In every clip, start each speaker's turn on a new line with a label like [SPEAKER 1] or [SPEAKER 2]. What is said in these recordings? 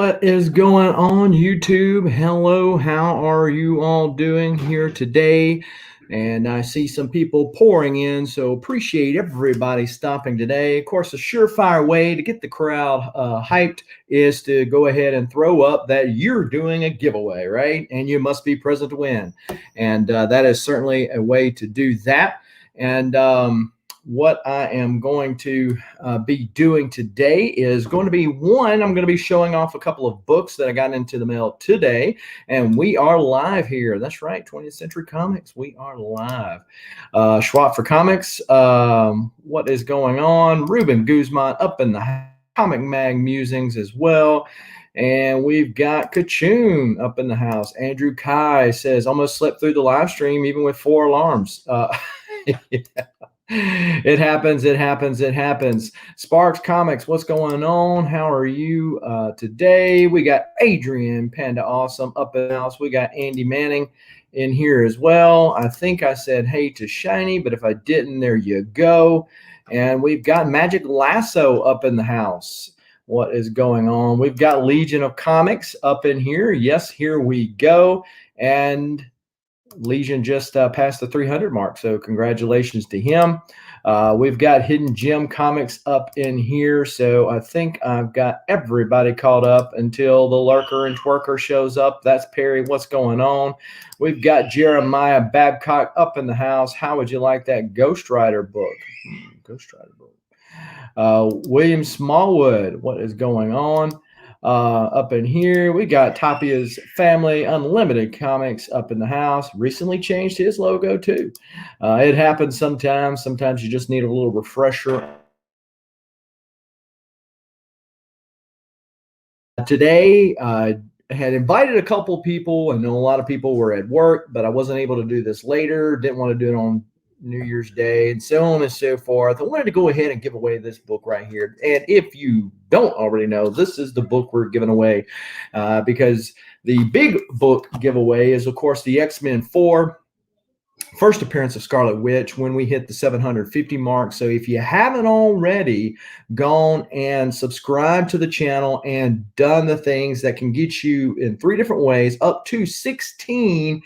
[SPEAKER 1] What is going on, YouTube? Hello, how are you all doing here today? And I see some people pouring in, so appreciate everybody stopping today. Of course, a surefire way to get the crowd hyped is to go ahead and throw up that you're doing a giveaway, right? And you must be present to win. And that is certainly a way to do that. And what I am going to be doing today is going to be I'm going to be showing off a couple of books that I got into the mail today, and we are live here. That's right, 20th Century Comics. We are live. Schwab for Comics. What is going on? Reuben Guzman up in the Comic Mag Musings as well. And we've got Kachoon up in the house. Andrew Kai says, almost slept through the live stream even with 4 alarms. Yeah. It happens. Sparks Comics, what's going on? How are you today? We got Adrian Panda Awesome up in the house. We got Andy Manning in here as well. I think I said hey to Shiny, but if I didn't, there you go. And we've got Magic Lasso up in the house. What is going on? We've got Legion of Comics up in here. Yes, here we go. And Legion just passed the 300 mark, so congratulations to him. We've got Hidden Gem Comics up in here, so I think I've got everybody caught up until the Lurker and Twerker shows up. That's Perry. What's going on? We've got Jeremiah Babcock up in the house. How would you like that Ghost Rider book? Ghost Rider book. William Smallwood. What is going on? Up in here, we got Tapia's Family Unlimited Comics up in the house. Recently changed his logo too. It happens sometimes. Sometimes you just need a little refresher. Today, I had invited a couple people. I know a lot of people were at work, but I wasn't able to do this later. Didn't want to do it on New Year's Day and so on and so forth. I wanted to go ahead and give away this book right here. And if you don't already know, this is the book we're giving away because the big book giveaway is, of course, the X-Men 4. First appearance of Scarlett Witch when we hit the 750 mark. So if you haven't already gone and subscribed to the channel and done the things that can get you in 3 different ways, up to 16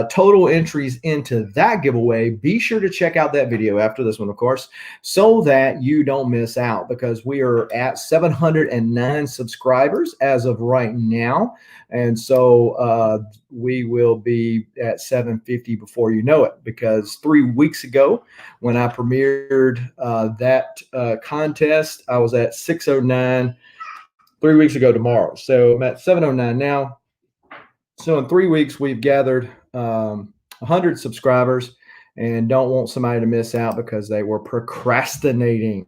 [SPEAKER 1] total entries into that giveaway, be sure to check out that video after this one, of course, so that you don't miss out, because we are at 709 subscribers as of right now. And so we will be at 750 before you know it, because 3 weeks ago when I premiered that contest, I was at 609 3 weeks ago tomorrow. So I'm at 709 now. So in 3 weeks, we've gathered 100 subscribers, and don't want somebody to miss out because they were procrastinating.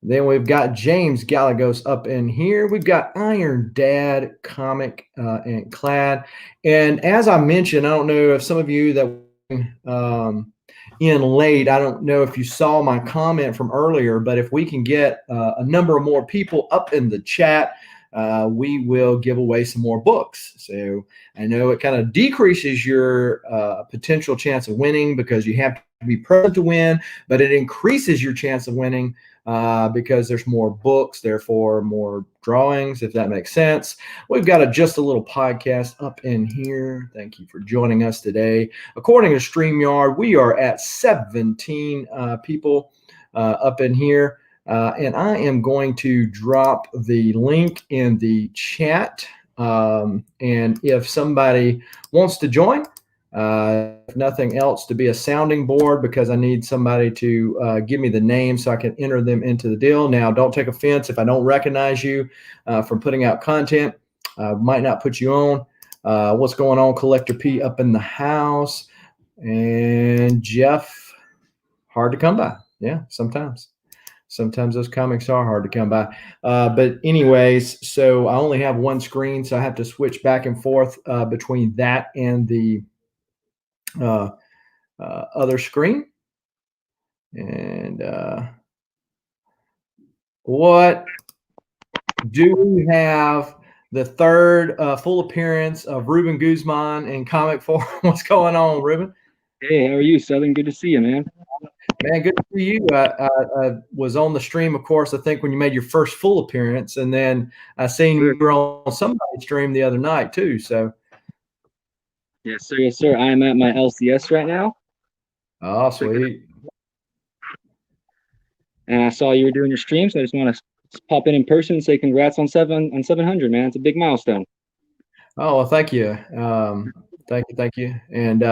[SPEAKER 1] Then we've got James Galagos up in here. We've got Iron Dad Comic and Clad. And as I mentioned, I don't know if some of you that were in late, I don't know if you saw my comment from earlier, but if we can get a number of more people up in the chat, we will give away some more books. So I know it kind of decreases your potential chance of winning because you have to be present to win, but it increases your chance of winning because there's more books, therefore more drawings, if that makes sense. We've got just a little podcast up in here. Thank you for joining us today. According to StreamYard, we are at 17 people up in here. And I am going to drop the link in the chat. And if somebody wants to join, if nothing else, to be a sounding board, because I need somebody to give me the name so I can enter them into the deal. Now, don't take offense if I don't recognize you from putting out content. Might not put you on. What's going on? Collector P up in the house. And Jeff, hard to come by. Yeah, sometimes. Sometimes those comics are hard to come by. But anyways, so I only have one screen, so I have to switch back and forth between that and the other screen. And what do we have? The third full appearance of Reuben Guzman in Comic 4. What's going on, Reuben?
[SPEAKER 2] Hey, how are you, Southern? Good to see you, man.
[SPEAKER 1] Man, good to see you. I was on the stream, of course, I think when you made your first full appearance, and then I seen
[SPEAKER 2] Sure.
[SPEAKER 1] you were on somebody's stream the other night too. So,
[SPEAKER 2] Yes, sir. Yes, sir. I am at my LCS right now,
[SPEAKER 1] oh,
[SPEAKER 2] picking up,
[SPEAKER 1] sweet.
[SPEAKER 2] and I saw you were doing your stream, so I just want to pop in person and say congrats on 700, man. It's a big milestone.
[SPEAKER 1] Oh, well, thank you. Thank you, and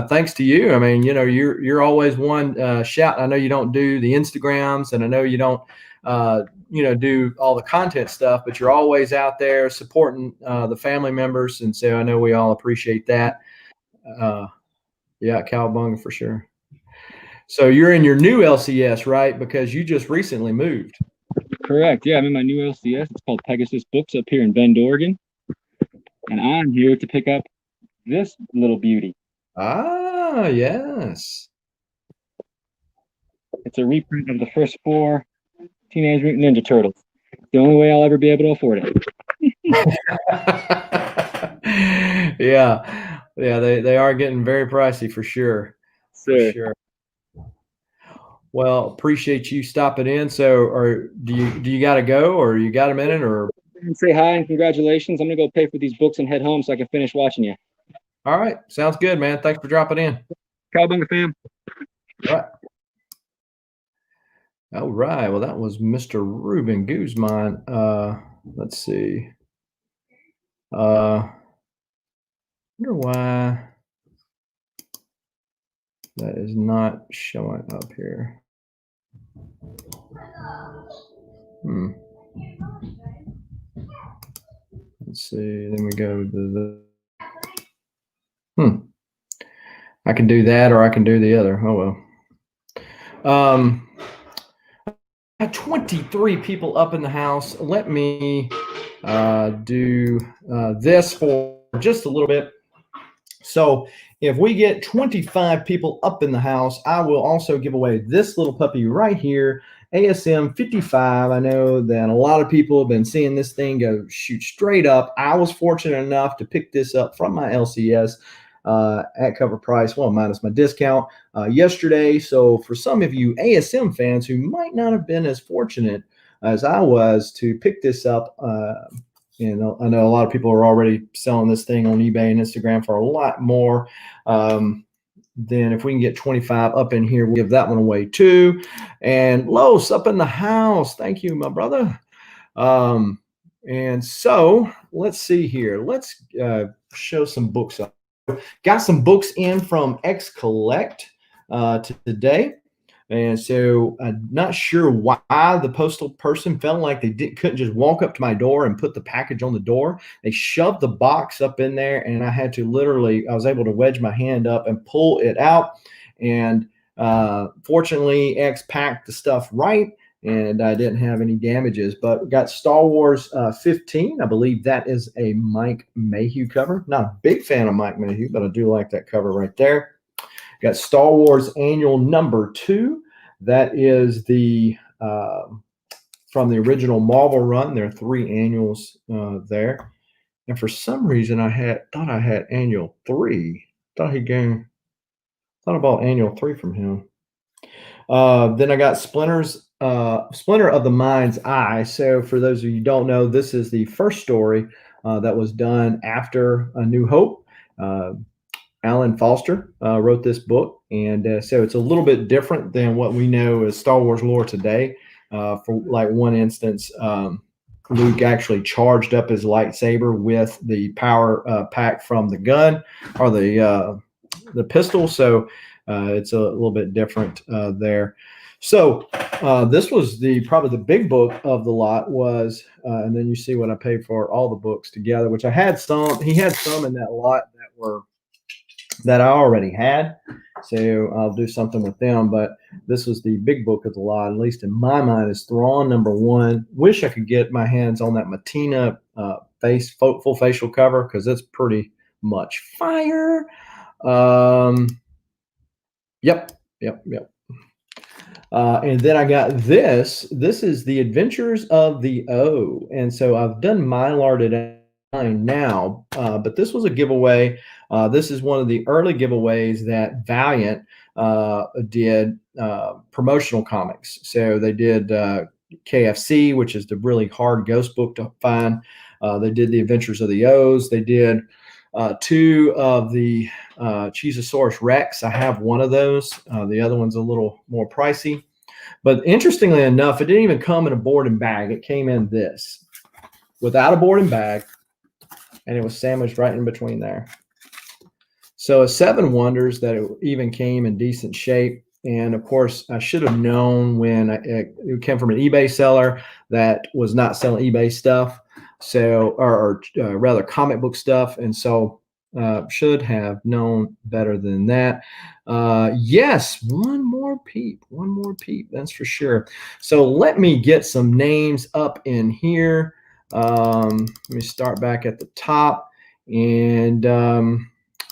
[SPEAKER 1] thanks to you. I mean, you're always one shout. I know you don't do the Instagrams, and I know you don't, do all the content stuff, but you're always out there supporting the family members, and so I know we all appreciate that. Uh, yeah, cowabunga for sure. So you're in your new LCS, right? Because you just recently moved.
[SPEAKER 2] Correct. Yeah, I'm in my new LCS. It's called Pegasus Books up here in Bend, Oregon, and I'm here to pick up this little beauty.
[SPEAKER 1] Ah, yes.
[SPEAKER 2] It's a reprint of the first 4 Teenage Mutant Ninja Turtles. It's the only way I'll ever be able to afford it.
[SPEAKER 1] Yeah. Yeah, they are getting very pricey for sure. For
[SPEAKER 2] Sir,
[SPEAKER 1] sure. Well, appreciate you stopping in. So, or do you got to go, or you got a minute, or
[SPEAKER 2] and say hi and congratulations. I'm gonna go pay for these books and head home so I can finish watching you.
[SPEAKER 1] all right? Sounds good, man. Thanks for dropping in.
[SPEAKER 2] Cowabunga fam.
[SPEAKER 1] All right. All right. Well, that was Mr. Reuben Guzman. Let's see. Wonder why that is not showing up here. Hmm. Let's see. Then we go to the. I can do that, or I can do the other. Oh well. I had 23 people up in the house. Let me do this for just a little bit. So if we get 25 people up in the house, I will also give away this little puppy right here, ASM 55. I know that a lot of people have been seeing this thing go shoot straight up. I was fortunate enough to pick this up from my LCS at cover price, well, minus my discount yesterday. So for some of you ASM fans who might not have been as fortunate as I was to pick this up, I know a lot of people are already selling this thing on eBay and Instagram for a lot more. Then if we can get 25 up in here, we'll give that one away too. And Los up in the house. Thank you, my brother. And so let's see here. Let's show some books up. Got some books in from X Collect today. And so I'm not sure why the postal person felt like they couldn't just walk up to my door and put the package on the door. They shoved the box up in there, and I had to I was able to wedge my hand up and pull it out. And fortunately, X packed the stuff right, and I didn't have any damages. But we got Star Wars 15. I believe that is a Mike Mayhew cover. Not a big fan of Mike Mayhew, but I do like that cover right there. Got Star Wars Annual number 2. That is the from the original Marvel run. There are 3 annuals there, and for some reason thought I had Annual 3. Thought I bought Annual 3 from him. Then I got Splinter of the Mind's Eye. So for those of you who don't know, this is the first story that was done after A New Hope. Alan Foster wrote this book, and so it's a little bit different than what we know as Star Wars lore today. For like one instance, Luke actually charged up his lightsaber with the power pack from the gun or the pistol, so it's a little bit different there. So this was probably the big book of the lot was, and then you see what I paid for all the books together, which I had some. He had some in that lot that I already had, so I'll do something with them. But this was the big book of the lot, at least in my mind, is Thrawn #1. Wish I could get my hands on that Matina full facial cover because it's pretty much fire. Yep. And then I got this. This is The Adventures of the O, and so I've done Mylar today now, but this was a giveaway. This is one of the early giveaways that Valiant did promotional comics. So they did KFC, which is the really hard ghost book to find. They did the Adventures of the O's. They did two of the Cheezosaurus Rex. I have one of those. The other one's a little more pricey. But interestingly enough, it didn't even come in a board and bag. It came in this without a board and bag, and it was sandwiched right in between there. So it's Seven Wonders that it even came in decent shape. And of course, I should have known when it came from an eBay seller that was not selling eBay stuff. So, or rather comic book stuff. And so should have known better than that. Yes, one more peep, that's for sure. So let me get some names up in here. Let me start back at the top. And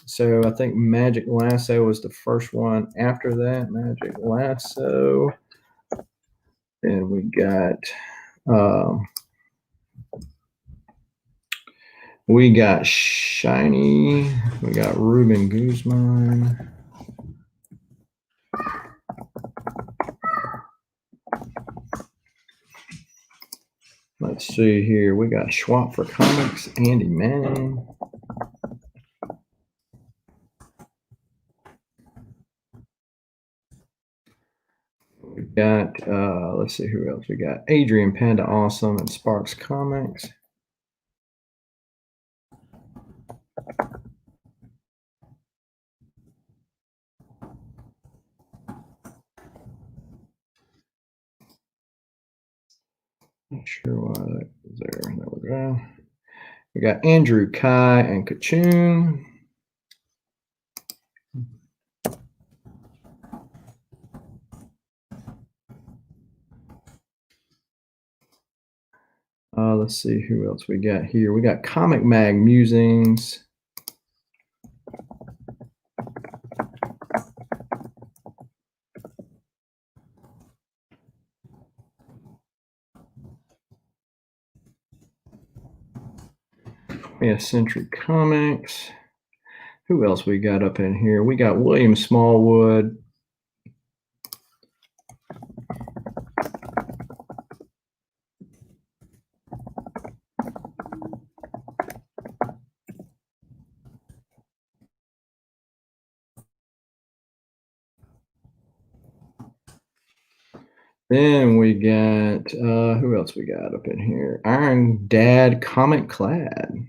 [SPEAKER 1] so I think Magic Lasso was the first one after that. Magic Lasso. And we got Shiny. We got Reuben Guzman. Let's see here. We got Schwab for Comics, Andy Manning. We got, let's see who else we got. Adrian Panda Awesome and Sparks Comics. Not sure why that was there. There we go. We got Andrew Kai and Kachoon. Let's see who else we got here. We got Comic Mag Musings. We have Century Comics. Who else we got up in here? We got William Smallwood. Then we got, who else we got up in here? Iron Dad Comic Clad.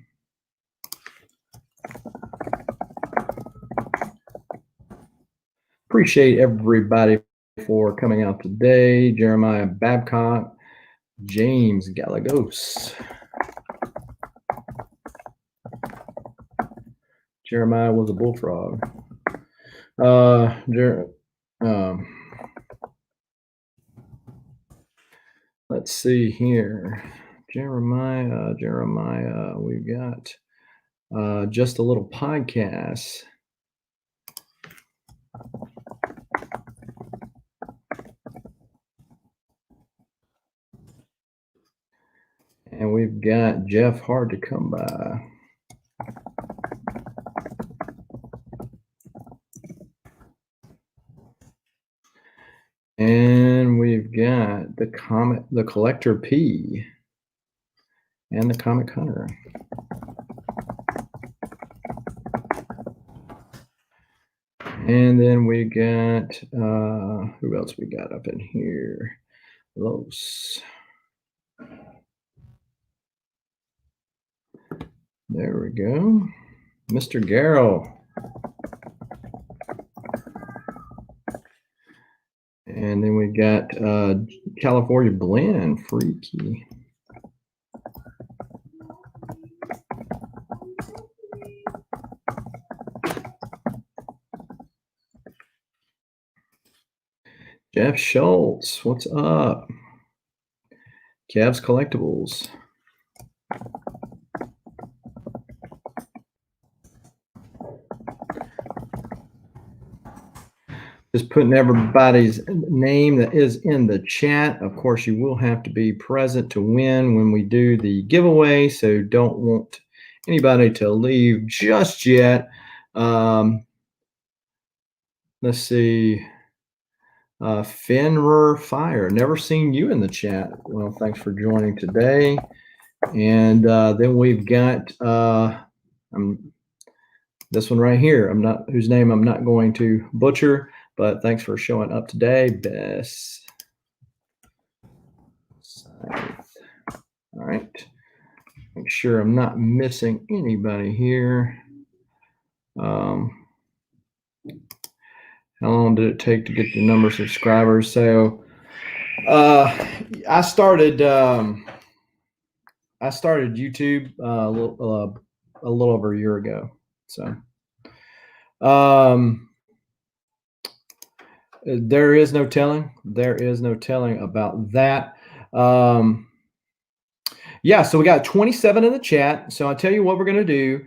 [SPEAKER 1] Appreciate everybody for coming out today. Jeremiah Babcock, James Galagos. Jeremiah was a bullfrog. Let's see here. Jeremiah, we got Just a Little Podcast. And we've got Jeff Hard to Come By. And we've got the Collector P and the Comic Hunter. And then we got, who else we got up in here? Los. There we go. Mr. Garrow. And then we got California Blend, Freaky. Jeff Schultz, what's up? Cavs Collectibles. Just putting everybody's name that is in the chat. Of course, you will have to be present to win when we do the giveaway, so don't want anybody to leave just yet. let's see. Fenrir Fire. Never seen you in the chat. Well, thanks for joining today. And then we've got this one right here. Whose name I'm not going to butcher, but thanks for showing up today. Best. All right. Make sure I'm not missing anybody here. How long did it take to get the number of subscribers? So I started YouTube a little over a year ago. So there is no telling. There is no telling about that. Yeah, so we got 27 in the chat. So I'll tell you what we're going to do.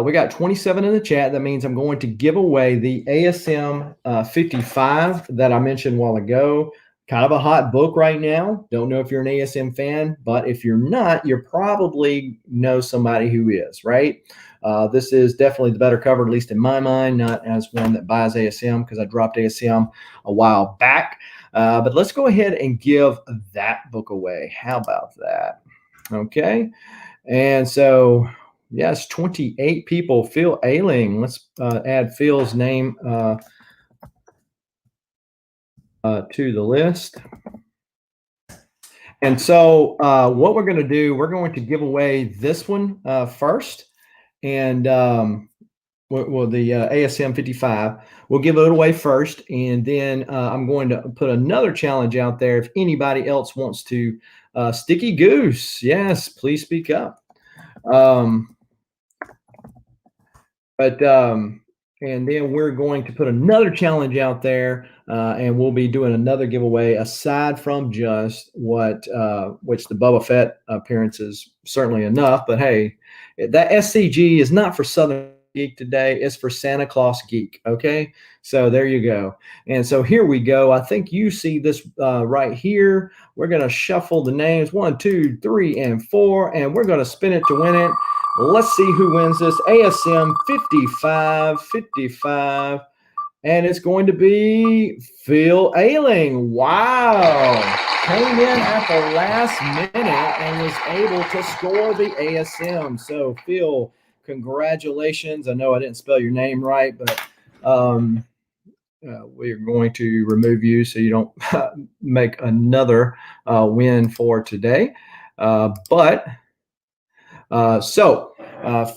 [SPEAKER 1] We got 27 in the chat. That means I'm going to give away the ASM 55 that I mentioned a while ago. Kind of a hot book right now. Don't know if you're an ASM fan, but if you're not, you probably know somebody who is, right? This is definitely the better cover, at least in my mind, not as one that buys ASM because I dropped ASM a while back. But let's go ahead and give that book away. How about that? Okay. And so, yes, 28 people. Phil Ailing. Let's add Phil's name to the list. And so what we're going to do, we're going to give away this one first. And the ASM 55, we'll give it away first. And then I'm going to put another challenge out there. If anybody else wants to Sticky Goose, yes, please speak up. And then we're going to put another challenge out there, and we'll be doing another giveaway aside from just which the Boba Fett appearance is certainly enough. But hey, that SCG is not for Southern Geek today. It's for Santa Claus Geek. Okay, so there you go. And so here we go. I think you see this right here. We're going to shuffle the names 1, 2, 3, and 4, and we're going to spin it to win it. Let's see who wins this ASM 55, and it's going to be Phil Ailing. Wow. Came in at the last minute and was able to score the ASM. So, Phil, congratulations. I know I didn't spell your name right, but we're going to remove you so you don't make another win for today.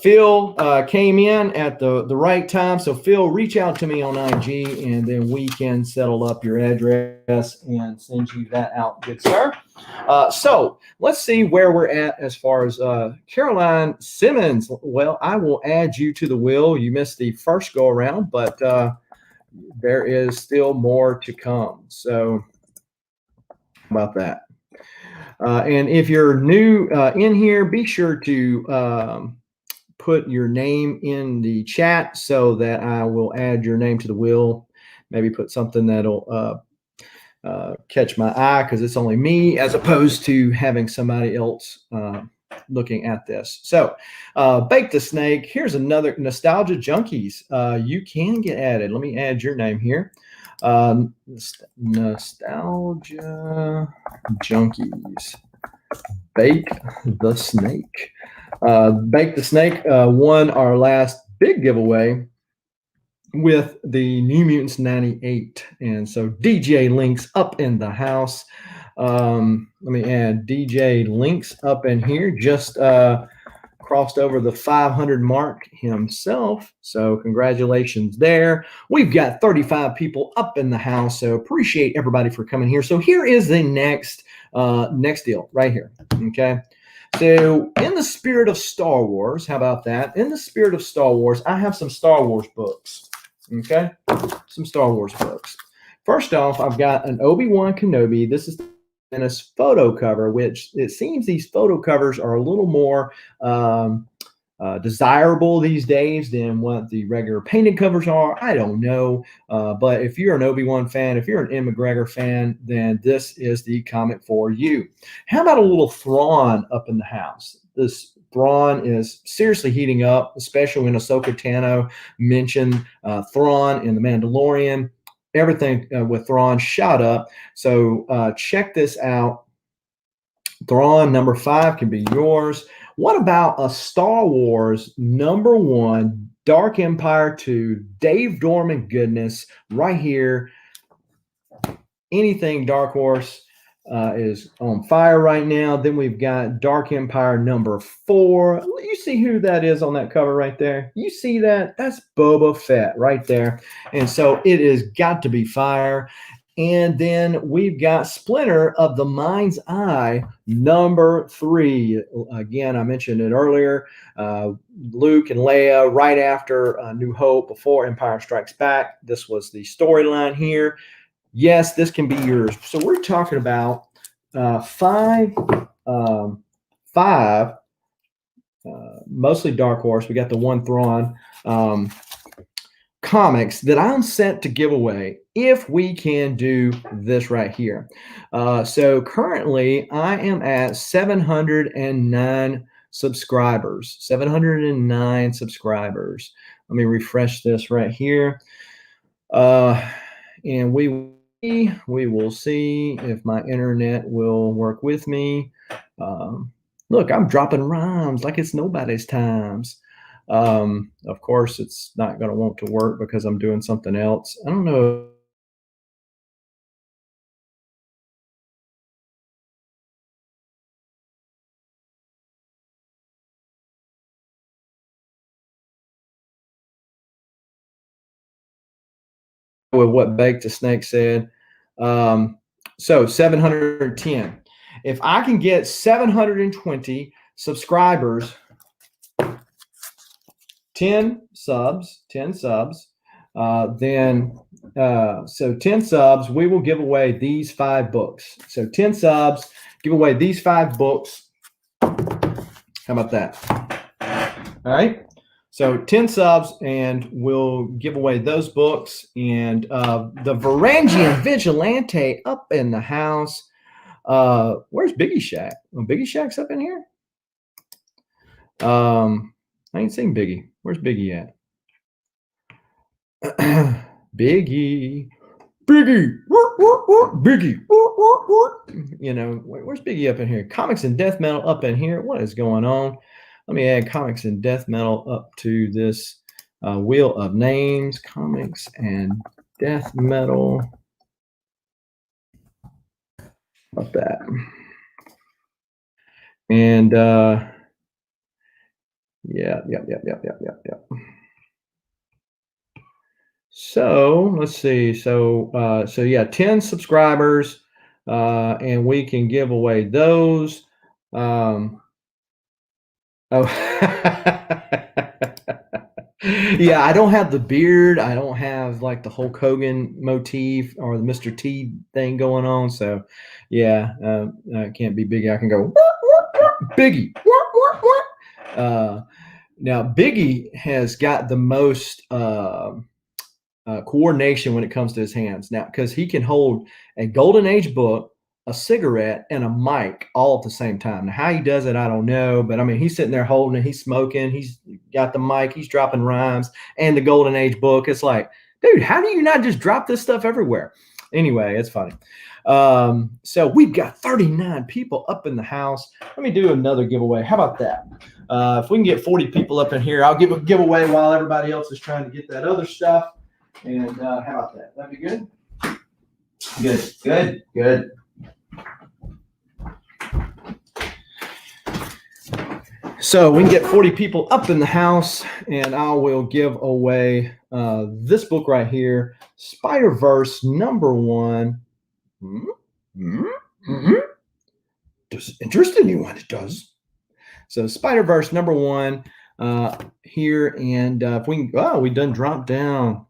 [SPEAKER 1] Phil came in at the right time. So Phil, reach out to me on IG, and then we can settle up your address and send you that out, good sir. So let's see where we're at as far as Caroline Simmons. Well, I will add you to the wheel. You missed the first go around, but there is still more to come. So how about that? And if you're new in here, be sure to put your name in the chat so that I will add your name to the wheel. Maybe put something that'll catch my eye because it's only me as opposed to having somebody else looking at this. So Bake the Snake. Here's another Nostalgia Junkies. You can get added. Let me add your name here. Nostalgia Junkies. Bake the Snake. Bake the Snake won our last big giveaway with the New Mutants 98. And so DJ Link's up in the house. Let me add DJ Link's up in here. Just crossed over the 500 mark himself. So congratulations there. We've got 35 people up in the house. So appreciate everybody for coming here. So here is the next deal right here. Okay. So in the spirit of Star Wars, how about that? In the spirit of Star Wars, I have some Star Wars books. Okay. Some Star Wars books. First off, I've got an Obi-Wan Kenobi. This is in a photo cover, which it seems these photo covers are a little more desirable these days than what the regular painted covers are. I don't know. But if you're an Obi-Wan fan, if you're an Ian McGregor fan, then this is the comic for you. How about a little Thrawn up in the house? This Thrawn is seriously heating up, especially when Ahsoka Tano mentioned Thrawn in The Mandalorian. everything with Thrawn shot up. So check this out. Thrawn number 5 can be yours. What about a Star Wars number 1, Dark Empire 2, Dave Dorman goodness right here? Anything Dark Horse is on fire right now. Then we've got Dark Empire number 4. You see who that is on that cover right there? You see that? That's Boba Fett right there. And so it has got to be fire. And then we've got Splinter of the Mind's Eye, number 3. Again, I mentioned it earlier. Luke and Leia right after New Hope, before Empire Strikes Back. This was the storyline here. Yes, this can be yours. So we're talking about five, mostly Dark Horse. We got the one Thrawn comics that I'm set to give away if we can do this right here. So currently I am at 709 subscribers. 709 subscribers. Let me refresh this right here. And we will see if my internet will work with me. Look, I'm dropping rhymes like it's nobody's times. Of course, it's not going to want to work because I'm doing something else. I don't know. With what Baked the Snake said. So 710. If I can get 720 subscribers, 10 subs, then so 10 subs, we will give away these 5 books. So 10 subs, give away these 5 books. How about that? All right. So 10 subs, and we'll give away those books. And the Varangian Vigilante up in the house. Where's Biggie Shack? Oh, Biggie Shack's up in here? I ain't seen Biggie. Where's Biggie at? Biggie. Biggie. Biggie. You know, where's Biggie up in here? Comics and Death Metal up in here. What is going on? Let me add Comics and Death Metal up to this wheel of names. Comics and Death Metal. About that. And yeah. So let's see. So yeah, 10 subscribers, and we can give away those. Oh, yeah, I don't have the beard. I don't have like the Hulk Hogan motif or the Mr. T thing going on. So yeah, I can't be Biggie. I can go Biggie. Now Biggie has got the most coordination when it comes to his hands now, because he can hold a Golden Age book, a cigarette, and a mic all at the same time. Now, how he does it, I don't know, but I mean, he's sitting there holding it, he's smoking, he's got the mic, he's dropping rhymes, and the Golden Age book. It's like, dude, how do you not just drop this stuff everywhere? Anyway, it's funny. So we've got 39 people up in the house. Let me do another giveaway. How about that? If we can get 40 people up in here, I'll give a giveaway while everybody else is trying to get that other stuff. And how about that? That'd be good? Good. So we can get 40 people up in the house, and I will give away this book right here, Spider-Verse number 1. Does it interest anyone? It does. So Spider-Verse number 1 here, and if we can, we done dropped down.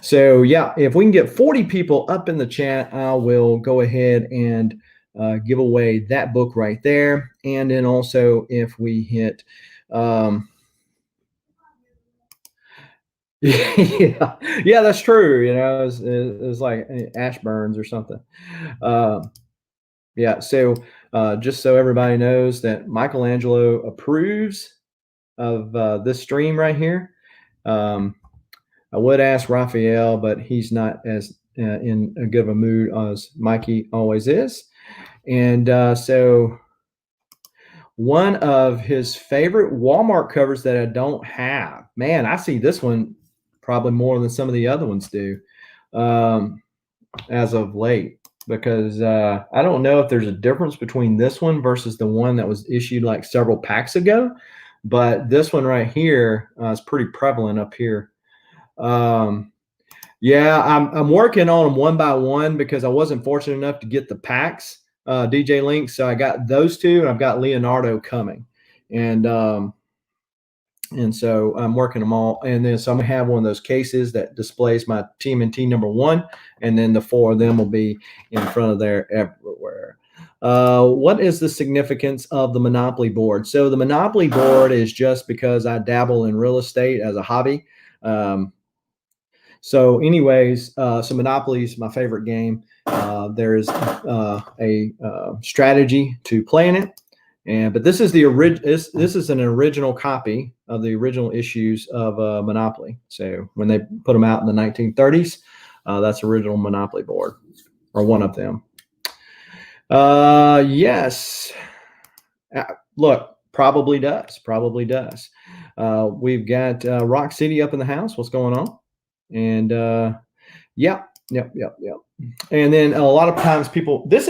[SPEAKER 1] So yeah, if we can get 40 people up in the chat, I will go ahead and give away that book right there. And then also if we hit, yeah, that's true. You know, it's like Ashburns or something. Yeah. So just so everybody knows that Michelangelo approves of this stream right here. I would ask Raphael, but he's not as in a good of a mood as Mikey always is. And so one of his favorite Walmart covers that I don't have. Man, I see this one probably more than some of the other ones do as of late, because I don't know if there's a difference between this one versus the one that was issued like several packs ago, but this one right here is pretty prevalent up here. Yeah, I'm working on them one by one because I wasn't fortunate enough to get the packs, DJ Link. So I got those two, and I've got Leonardo coming, and so I'm working them all. And then so I'm gonna have one of those cases that displays my TMNT number one, and then the four of them will be in front of there everywhere. What is the significance of the Monopoly board? So the Monopoly board is just because I dabble in real estate as a hobby. So, anyways, so Monopoly is my favorite game. There is a strategy to playing it, but this is the this is an original copy of the original issues of Monopoly. So when they put them out in the 1930s, that's original Monopoly board, or one of them. Yes. Look, probably does. Probably does. We've got Rock City up in the house. What's going on? And yep. And then a lot of times people, this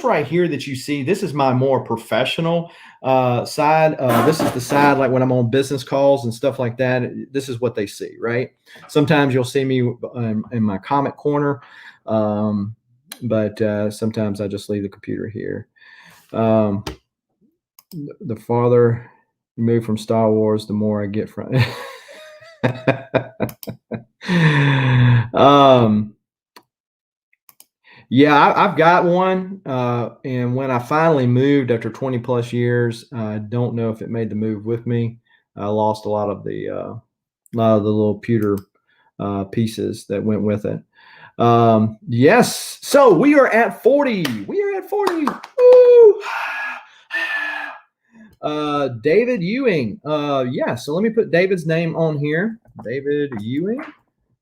[SPEAKER 1] right here that you see, this is my more professional side. This is the side like when I'm on business calls and stuff like that. This is what they see, right? Sometimes you'll see me in my comic corner, but sometimes I just leave the computer here. The farther you move from Star Wars, the more I get from it. Yeah, I've got one. And when I finally moved after 20 plus years, I don't know if it made the move with me. I lost a lot of the little pewter pieces that went with it. Yes. So we are at 40. We are at 40. Woo! David Ewing. Yeah. So let me put David's name on here. David Ewing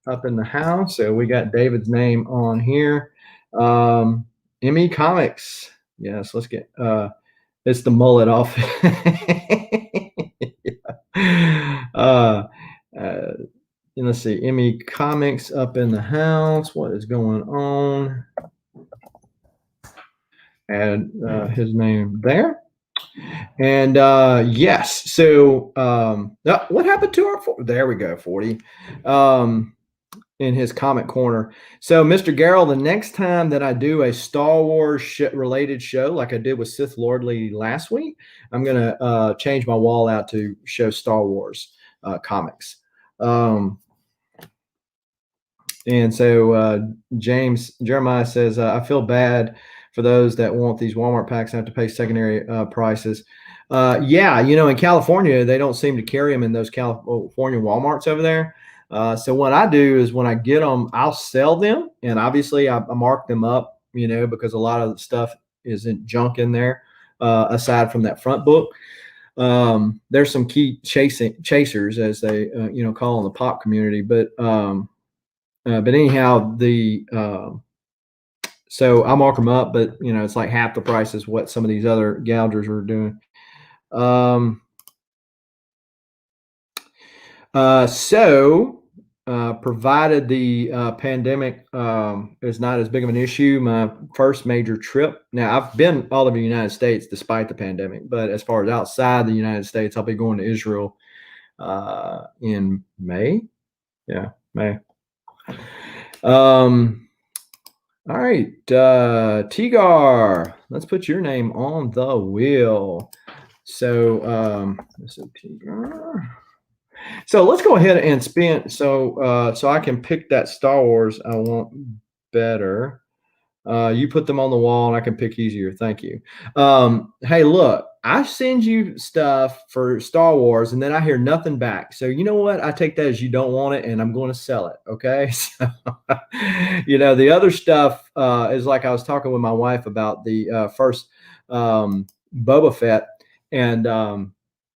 [SPEAKER 1] up in the house. So we got David's name on here. ME Comics. Yes, let's get it's the mullet off. And let's see, ME Comics up in the house. What is going on? Add his name there. And yes, so what happened to our there we go, 40. In his comic corner. So, Mr. Garrell, the next time that I do a Star Wars related show, like I did with Sith Lordly last week, I'm going to change my wall out to show Star Wars comics. And so Jeremiah says, I feel bad for those that want these Walmart packs and have to pay secondary prices. Yeah, in California, they don't seem to carry them in those California Walmarts over there. So what I do is when I get them, I'll sell them, and obviously I mark them up, because a lot of the stuff isn't junk in there. Aside from that front book, there's some key chasers, as they call in the pop community. But anyhow, so I mark them up, but it's like half the price is what some of these other gougers are doing. Provided the pandemic is not as big of an issue, my first major trip. Now, I've been all over the United States despite the pandemic, but as far as outside the United States, I'll be going to Israel in May. Yeah, May. All right, Tigar, let's put your name on the wheel. So, Tigar. So let's go ahead and spin. So I can pick that Star Wars I want better. You put them on the wall and I can pick easier. Thank you. Hey, look, I send you stuff for Star Wars and then I hear nothing back. So you know what? I take that as you don't want it and I'm going to sell it. Okay. So, the other stuff is like I was talking with my wife about the first Boba Fett, and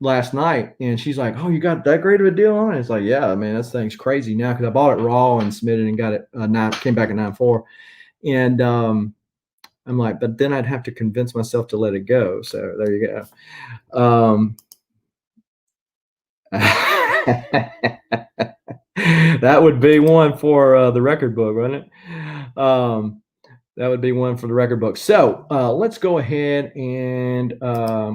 [SPEAKER 1] last night, and she's like, "Oh, you got that great of a deal on it?" It's like, "Yeah, man, this thing's crazy now because I bought it raw and submitted and got it came back at 9.4." And I'm like, but then I'd have to convince myself to let it go. So there you go. That would be one for the record book, wouldn't it? That would be one for the record book. So let's go ahead and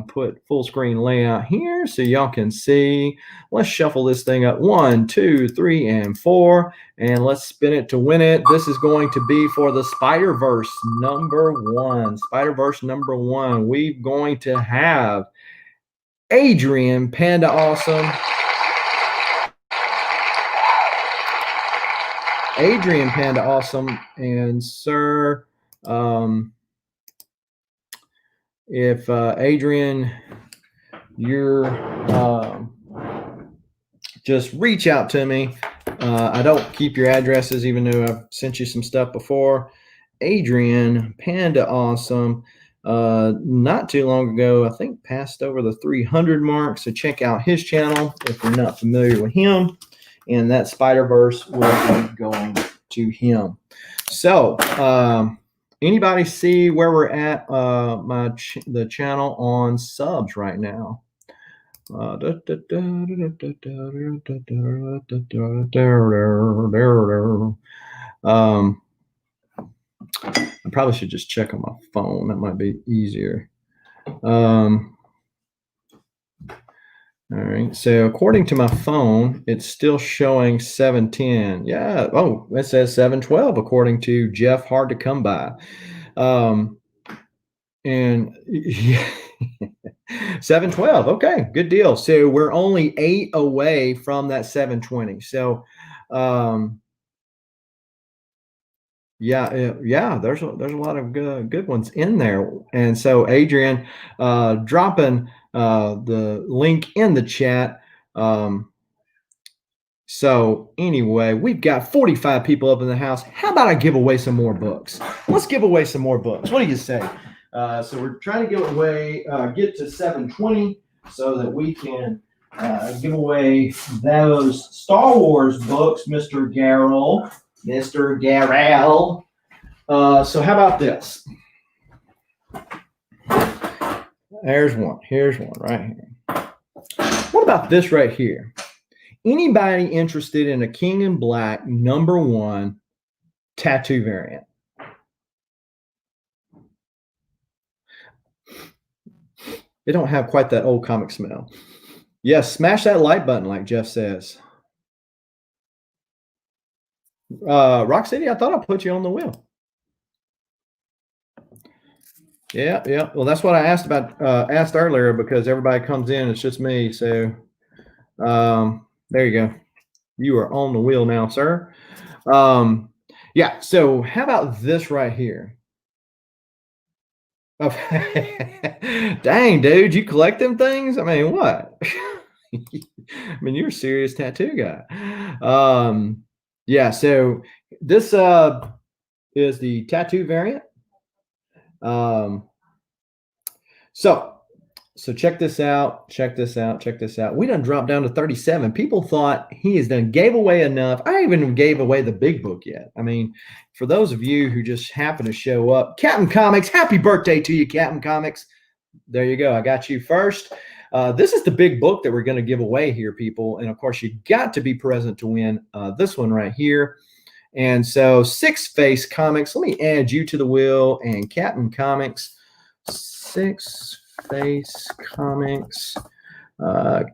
[SPEAKER 1] put full screen layout here so y'all can see. Let's shuffle this thing up 1, 2, 3, and 4. And let's spin it to win it. This is going to be for the Spider-Verse #1. Spider-Verse #1. We're going to have Adrian Panda Awesome. Adrian Panda Awesome. And sir, if Adrian, you're just reach out to me. I don't keep your addresses, even though I've sent you some stuff before. Adrian Panda Awesome, not too long ago, I think passed over the 300 mark. So check out his channel if you're not familiar with him. And that Spider-Verse will be going to him. So anybody see where we're at the channel on subs right now? I probably should just check on my phone. That might be easier. All right. So according to my phone, it's still showing 710. Yeah. Oh, it says 712 according to Jeff Hard to Come By. And yeah. 712. Okay, good deal. So we're only 8 away from that 720. So yeah, there's a lot of good ones in there. And so Adrian, dropping the link in the chat. So anyway, we've got 45 people up in the house. How about I give away some more books? Let's give away some more books. What do you say? So we're trying to give away, get to 720 so that we can give away those Star Wars books, Mr. Garrell. Mr. Garrell. So how about this? Here's one right here. What about this right here? Anybody interested in a King in Black #1 tattoo variant? They don't have quite that old comic smell. Yes, smash that like button like Jeff says. Rock City, I thought I put you on the wheel. Yeah. Well, that's what I asked earlier because everybody comes in. It's just me. So there you go. You are on the wheel now, sir. Yeah. So how about this right here? Oh, dang, dude, you collect them things? I mean, what? I mean, you're a serious tattoo guy. Yeah. So this is the tattoo variant. So check this out. We done dropped down to 37. People thought he has done gave away enough. I even gave away the big book yet. I mean, for those of you who just happen to show up, Captain Comics, happy birthday to you, Captain Comics. There you go. I got you first. This is the big book that we're going to give away here, people. And of course, you got to be present to win this one right here. And so Six Face Comics, let me add you to the wheel, and Captain Comics, Six Face Comics,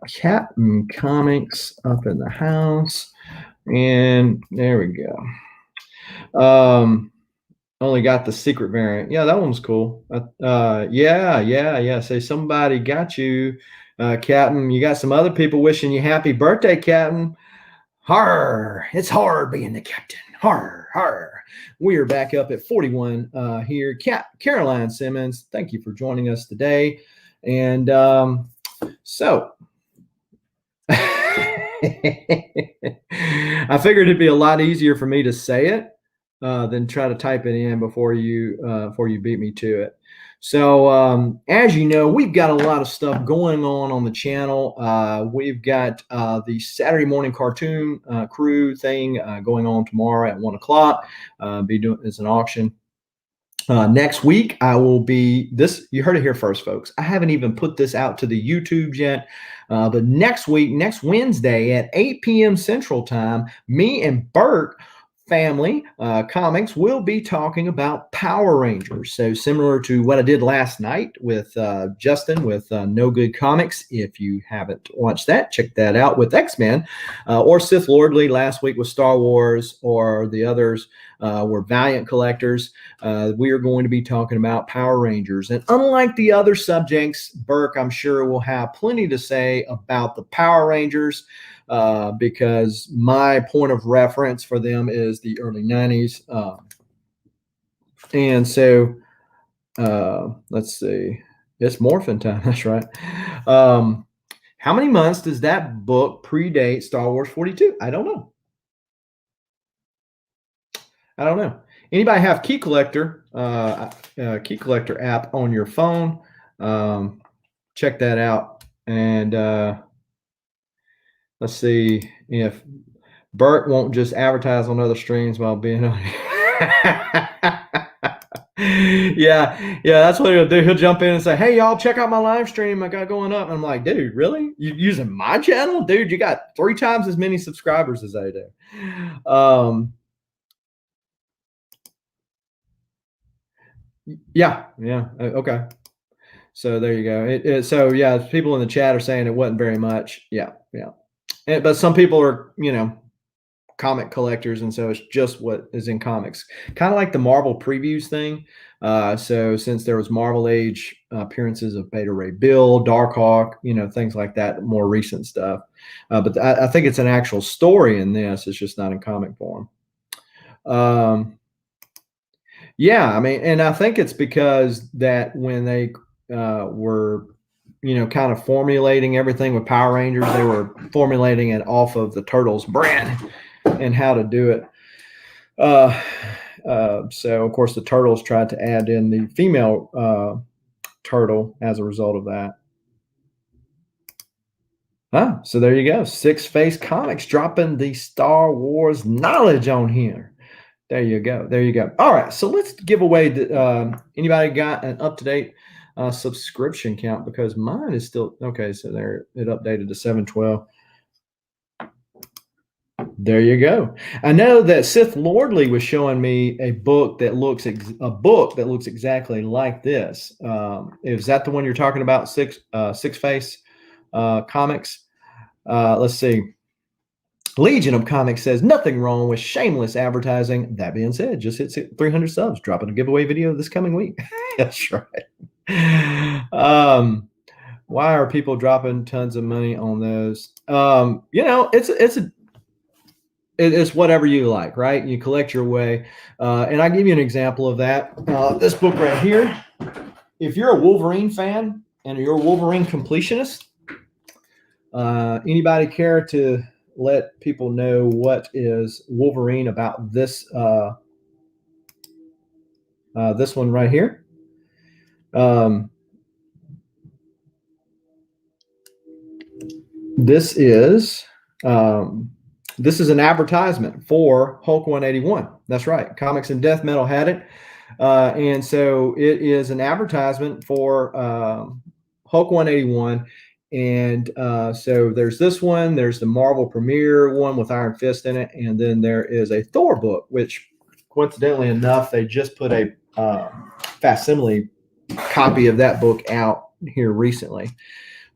[SPEAKER 1] Captain Comics up in the house. And there we go. Only got the secret variant. Yeah, that one's cool. Yeah. Say somebody got you, Captain. You got some other people wishing you happy birthday, Captain. Har! It's hard being the captain. Har! We are back up at 41 here. Caroline Simmons, thank you for joining us today. And so I figured it'd be a lot easier for me to say it than try to type it in before you beat me to it. So, as you know, we've got a lot of stuff going on the channel. We've got the Saturday morning cartoon crew thing going on tomorrow at 1 o'clock. Be doing it's an auction. Next week, I will be this. You heard it here first, folks. I haven't even put this out to the YouTube yet. But next week, next Wednesday at 8 p.m. Central Time, me and Bert family comics will be talking about Power Rangers. So similar to what I did last night with Justin with No Good Comics. If you haven't watched that, check that out with X-Men or Sith Lordly last week with Star Wars, or the others were Valiant Collectors. We are going to be talking about Power Rangers. And unlike the other subjects, Burke, I'm sure, will have plenty to say about the Power Rangers. Because my point of reference for them is the early 90s. And so, let's see. It's Morphin time. That's right. How many months does that book predate Star Wars 42? I don't know. Anybody have Key Collector app on your phone? Check that out. And let's see if Bert won't just advertise on other streams while being on yeah, that's what he'll do. He'll jump in and say, hey, y'all, check out my live stream I got going up. And I'm like, dude, really? You using my channel? Dude, you got 3 times as many subscribers as I do. Yeah. Okay. So there you go. So yeah, people in the chat are saying it wasn't very much. Yeah. But some people are, comic collectors, and so it's just what is in comics. Kind of like the Marvel previews thing. So since there was Marvel Age appearances of Beta Ray Bill, Darkhawk, things like that, more recent stuff. But I think it's an actual story in this. It's just not in comic form. Yeah, I mean, and I think it's because that when they were, kind of formulating everything with Power Rangers, they were formulating it off of the Turtles brand and how to do it. So, of course, the Turtles tried to add in the female turtle as a result of that. So there you go. Six Face Comics dropping the Star Wars knowledge on here. There you go. All right, so let's give away anybody got an up-to-date subscription count, because mine is still okay. So there, it updated to 712. There you go. I know that Sith Lordly was showing me a book that looks exactly like this. Is that the one you're talking about? Six Face Comics. Let's see. Legion of Comics says nothing wrong with shameless advertising. That being said, just hit 300 subs, dropping a giveaway video this coming week. That's right. Why are people dropping tons of money on those? It's whatever you like, right? You collect your way. And I give you an example of that. This book right here. If you're a Wolverine fan and you're a Wolverine completionist, anybody care to let people know what is Wolverine about this this one right here? This is an advertisement for Hulk 181. That's right. Comics and Death Metal had it. And so it is an advertisement for Hulk 181. And so there's this one, there's the Marvel premiere one with Iron Fist in it, and then there is a Thor book, which coincidentally enough, they just put a facsimile copy of that book out here recently.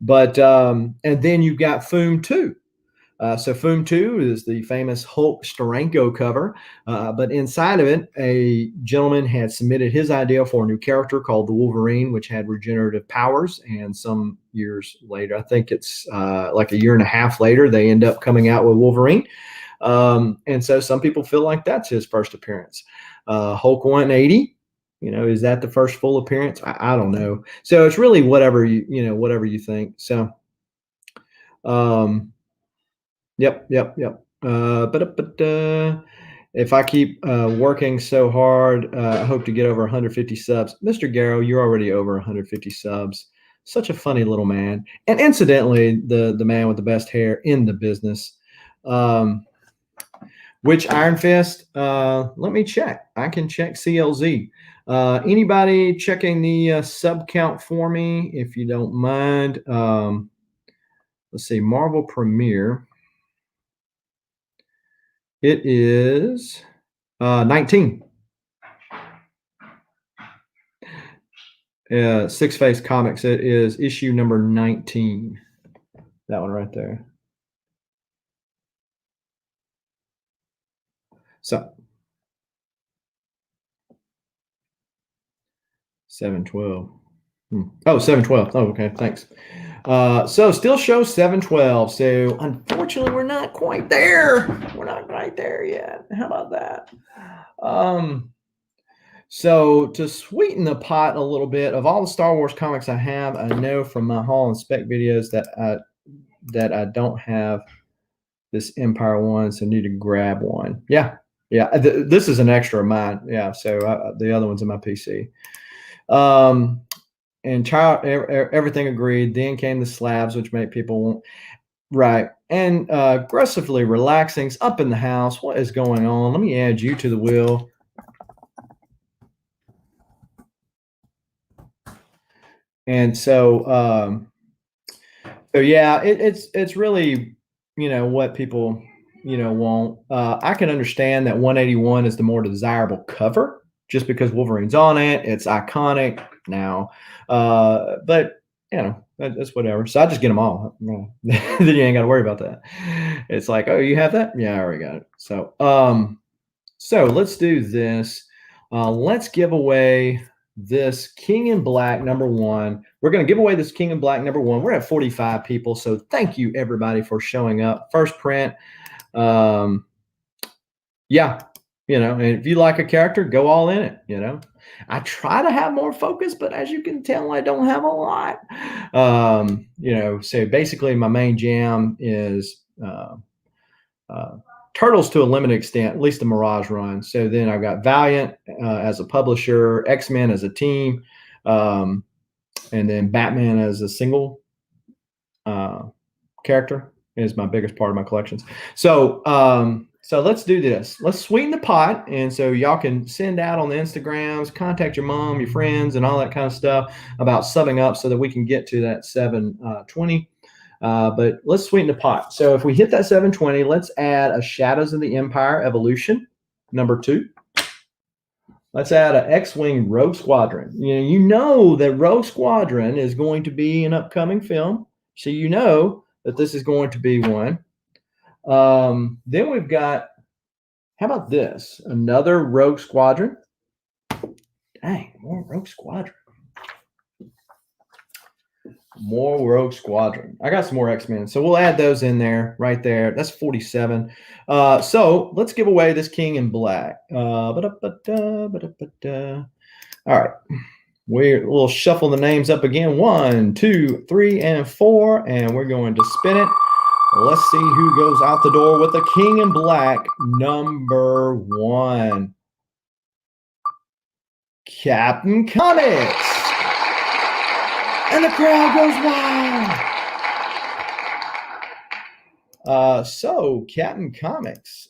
[SPEAKER 1] But and then you've got Foom 2. So Foom 2 is the famous Hulk Steranko cover, but inside of it, a gentleman had submitted his idea for a new character called the Wolverine, which had regenerative powers. And some years later, I think it's like a year and a half later, they end up coming out with Wolverine. And so some people feel like that's his first appearance. Hulk 180, is that the first full appearance? I don't know. So it's really whatever you think. So, Yep. If I keep working so hard, I hope to get over 150 subs. Mr. Garrow, you're already over 150 subs. Such a funny little man. And incidentally, the man with the best hair in the business. Which Iron Fist? Let me check. I can check CLZ. Anybody checking the sub count for me, if you don't mind? Let's see, Marvel Premiere. It is 19. Six Face Comics. It is issue number 19. That one right there. So 712. Oh, 712. Oh, okay. Thanks. So still shows 712. So unfortunately, we're not quite there. We're not quite there yet. How about that? So to sweeten the pot a little bit, of all the Star Wars comics I have, I know from my haul and spec videos that I don't have this Empire one, so I need to grab one. Yeah. This is an extra of mine. Yeah. So the other one's in my PC. And everything agreed. Then came the slabs, which made people right. And aggressively relaxing's up in the house. What is going on? Let me add you to the wheel. And so yeah, it's really, what people, want. I can understand that 181 is the more desirable cover just because Wolverine's on it. It's iconic now. But that's whatever. So I just get them all. Then you ain't got to worry about that. It's like, oh, you have that? Yeah, I already got it. So let's do this. Let's give away this King in Black #1. We're going to give away this King in Black #1. We're at 45 people, so thank you everybody for showing up. First print. Yeah, and if you like a character, go all in it. I try to have more focus, but as you can tell, I don't have a lot. So basically my main jam is Turtles to a limited extent, at least the Mirage run. So then I've got Valiant as a publisher, X-Men as a team, and then Batman as a single character is my biggest part of my collections. So let's do this. Let's sweeten the pot. And so y'all can send out on the Instagrams, contact your mom, your friends, and all that kind of stuff about subbing up so that we can get to that 720. But let's sweeten the pot. So if we hit that 720, let's add a Shadows of the Empire Evolution #2. Let's add an X-Wing Rogue Squadron. You know that Rogue Squadron is going to be an upcoming film. So you know that this is going to be one. Then we've got, how about this? Another Rogue Squadron. Dang, more Rogue Squadron. More Rogue Squadron. I got some more X-Men, so we'll add those in there, right there. That's 47. So let's give away this King in Black. All right. We'll shuffle the names up again. 1, 2, 3, and 4, and we're going to spin it. Let's see who goes out the door with the King in Black #1. Captain Comics. And the crowd goes wild. So Captain Comics.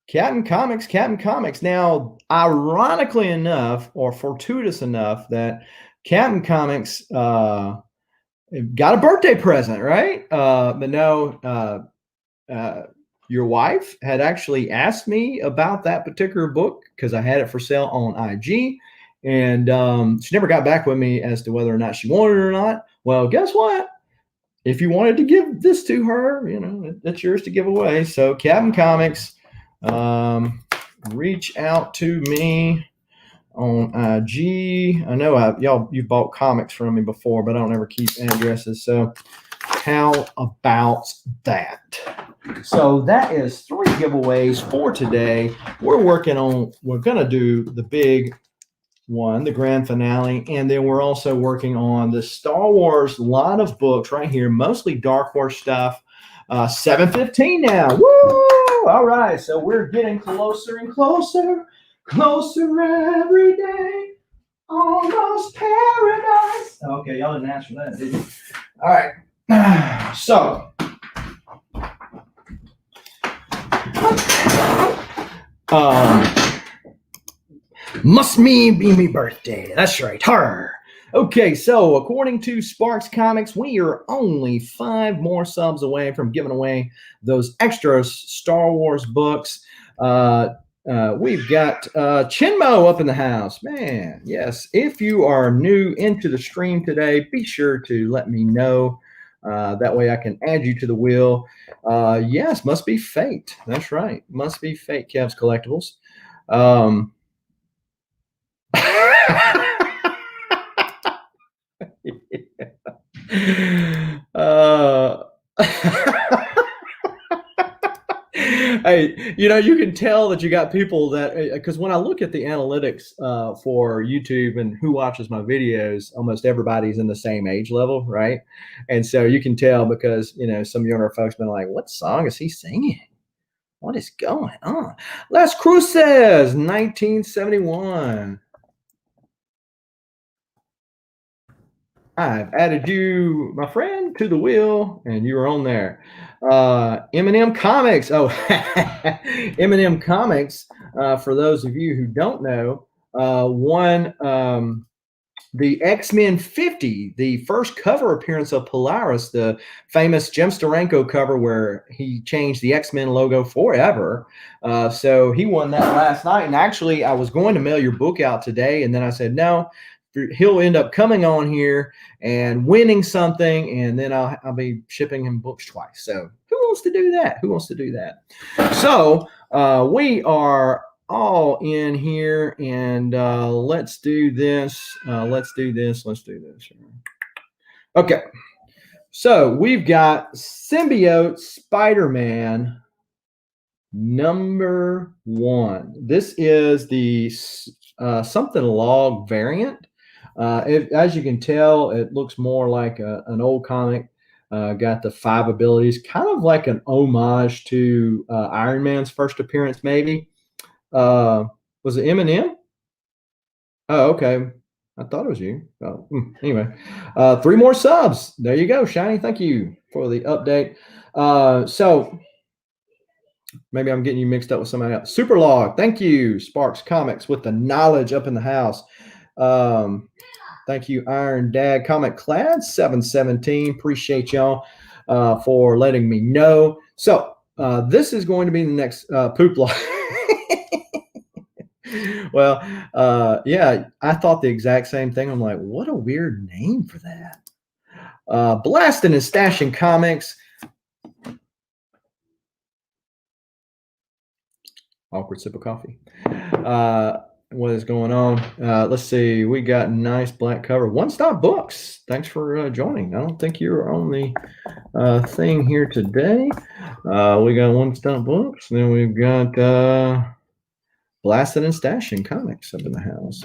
[SPEAKER 1] Captain Comics. Now, ironically enough, or fortuitous enough, that Captain Comics got a birthday present, right? But no, your wife had actually asked me about that particular book because I had it for sale on IG. And she never got back with me as to whether or not she wanted it or not. Well, guess what? If you wanted to give this to her, it's yours to give away. So Captain Comics, reach out to me on IG. I know you've bought comics from me before, but I don't ever keep addresses. So how about that? So that is 3 giveaways for today. We're going to do the big one, the grand finale, and then we're also working on the Star Wars line of books right here, mostly Dark Horse stuff. 7:15 now. Woo! All right, so we're getting closer and closer, closer every day. Almost paradise. Okay, y'all didn't ask for that, did you? All right. So, must be me birthday. That's right. Her. Okay, so according to Sparks Comics, we are only 5 more subs away from giving away those extra Star Wars books. We've got Chinmo up in the house. Man, yes. If you are new into the stream today, be sure to let me know. That way I can add you to the wheel. Yes, must be fate. That's right. Must be fate, Kev's Collectibles. Hey, you can tell that you got people that, because when I look at the analytics for YouTube and who watches my videos, almost everybody's in the same age level, right? And so you can tell because some younger folks been like, "What song is he singing? What is going on?" Las Cruces, 1971. I've added you, my friend, to the wheel, and you are on there. M&M Comics. Oh, M&M Comics, for those of you who don't know, won the X-Men 50, the first cover appearance of Polaris, the famous Jim Steranko cover where he changed the X-Men logo forever. So he won that last night. And actually, I was going to mail your book out today, and then I said, no, he'll end up coming on here and winning something, and then I'll be shipping him books twice. So who wants to do that? Who wants to do that? So we are all in here, and let's do this. Let's do this. Okay. So we've got Symbiote Spider-Man #1. This is the something log variant. As you can tell, it looks more like an old comic. Got the 5 abilities, kind of like an homage to Iron Man's first appearance, maybe. Was it Eminem? Oh, okay. I thought it was you. Oh, anyway, 3 more subs. There you go, Shiny. Thank you for the update. So maybe I'm getting you mixed up with somebody else. Superlog. Thank you, Sparks Comics, with the knowledge up in the house. Thank you, Iron Dad Comic Clad 717. Appreciate y'all for letting me know. So this is going to be the next poop log. Well, yeah, I thought the exact same thing. I'm like, what a weird name for that. Blasting and Stashing Comics. Awkward sip of coffee. What is going on? Let's see. We got nice black cover. One Stop Books. Thanks for joining. I don't think you're on the thing here today. We got One Stop Books. Then we've got Blasted and Stashing Comics up in the house.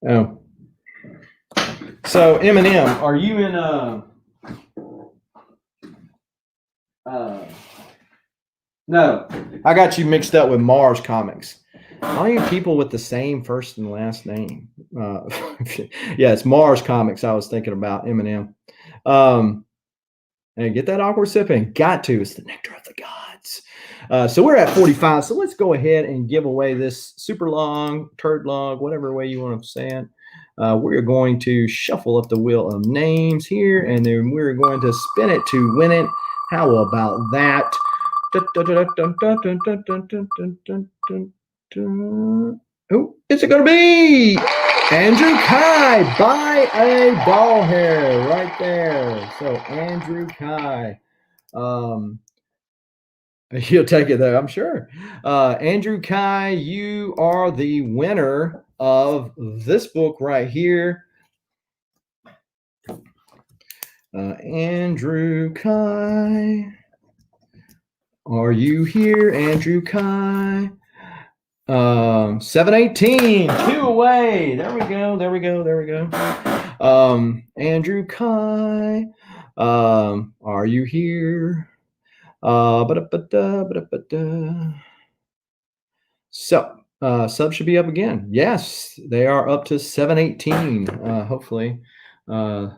[SPEAKER 1] Oh. So Eminem, are you in no, I got you mixed up with Mars Comics. All you people with the same first and last name. Yeah, it's Mars Comics. I was thinking about Eminem. And get that awkward sipping. Got to. It's the nectar of the gods. So we're at 45. So let's go ahead and give away this super long, turd log, whatever way you want to say it. We're going to shuffle up the wheel of names here, and then we're going to spin it to win it. How about that? Who is it going to be? Andrew Kai. Buy a doll hair right there. So Andrew Kai. He'll take it though, I'm sure. Andrew Kai, you are the winner of this book right here. Andrew Kai. Are you here, Andrew Kai? 718, 2 away. There we go. Andrew Kai, are you here? So, subs should be up again. Yes, they are up to 718. Hopefully, yeah.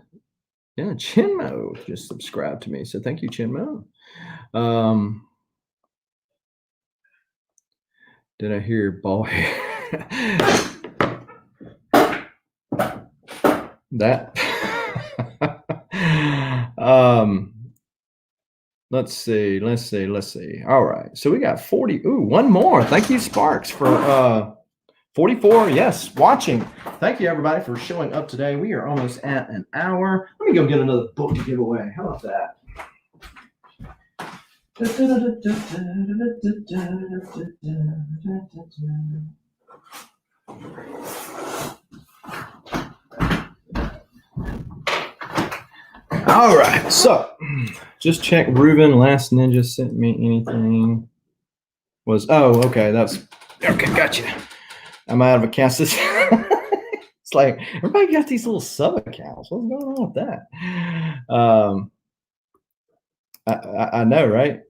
[SPEAKER 1] Chinmo just subscribed to me, so thank you, Chinmo. Did I hear ball hair? That. Let's see. All right. So we got 40. Ooh, one more. Thank you, Sparks, for 44. Yes, watching. Thank you, everybody, for showing up today. We are almost at an hour. Let me go get another book to give away. How about that? All right, so just check. Reuben, Last Ninja sent me anything. Okay, that's okay. Gotcha. I'm out of accounts. It's like everybody got these little sub accounts. What's going on with that? I know, right?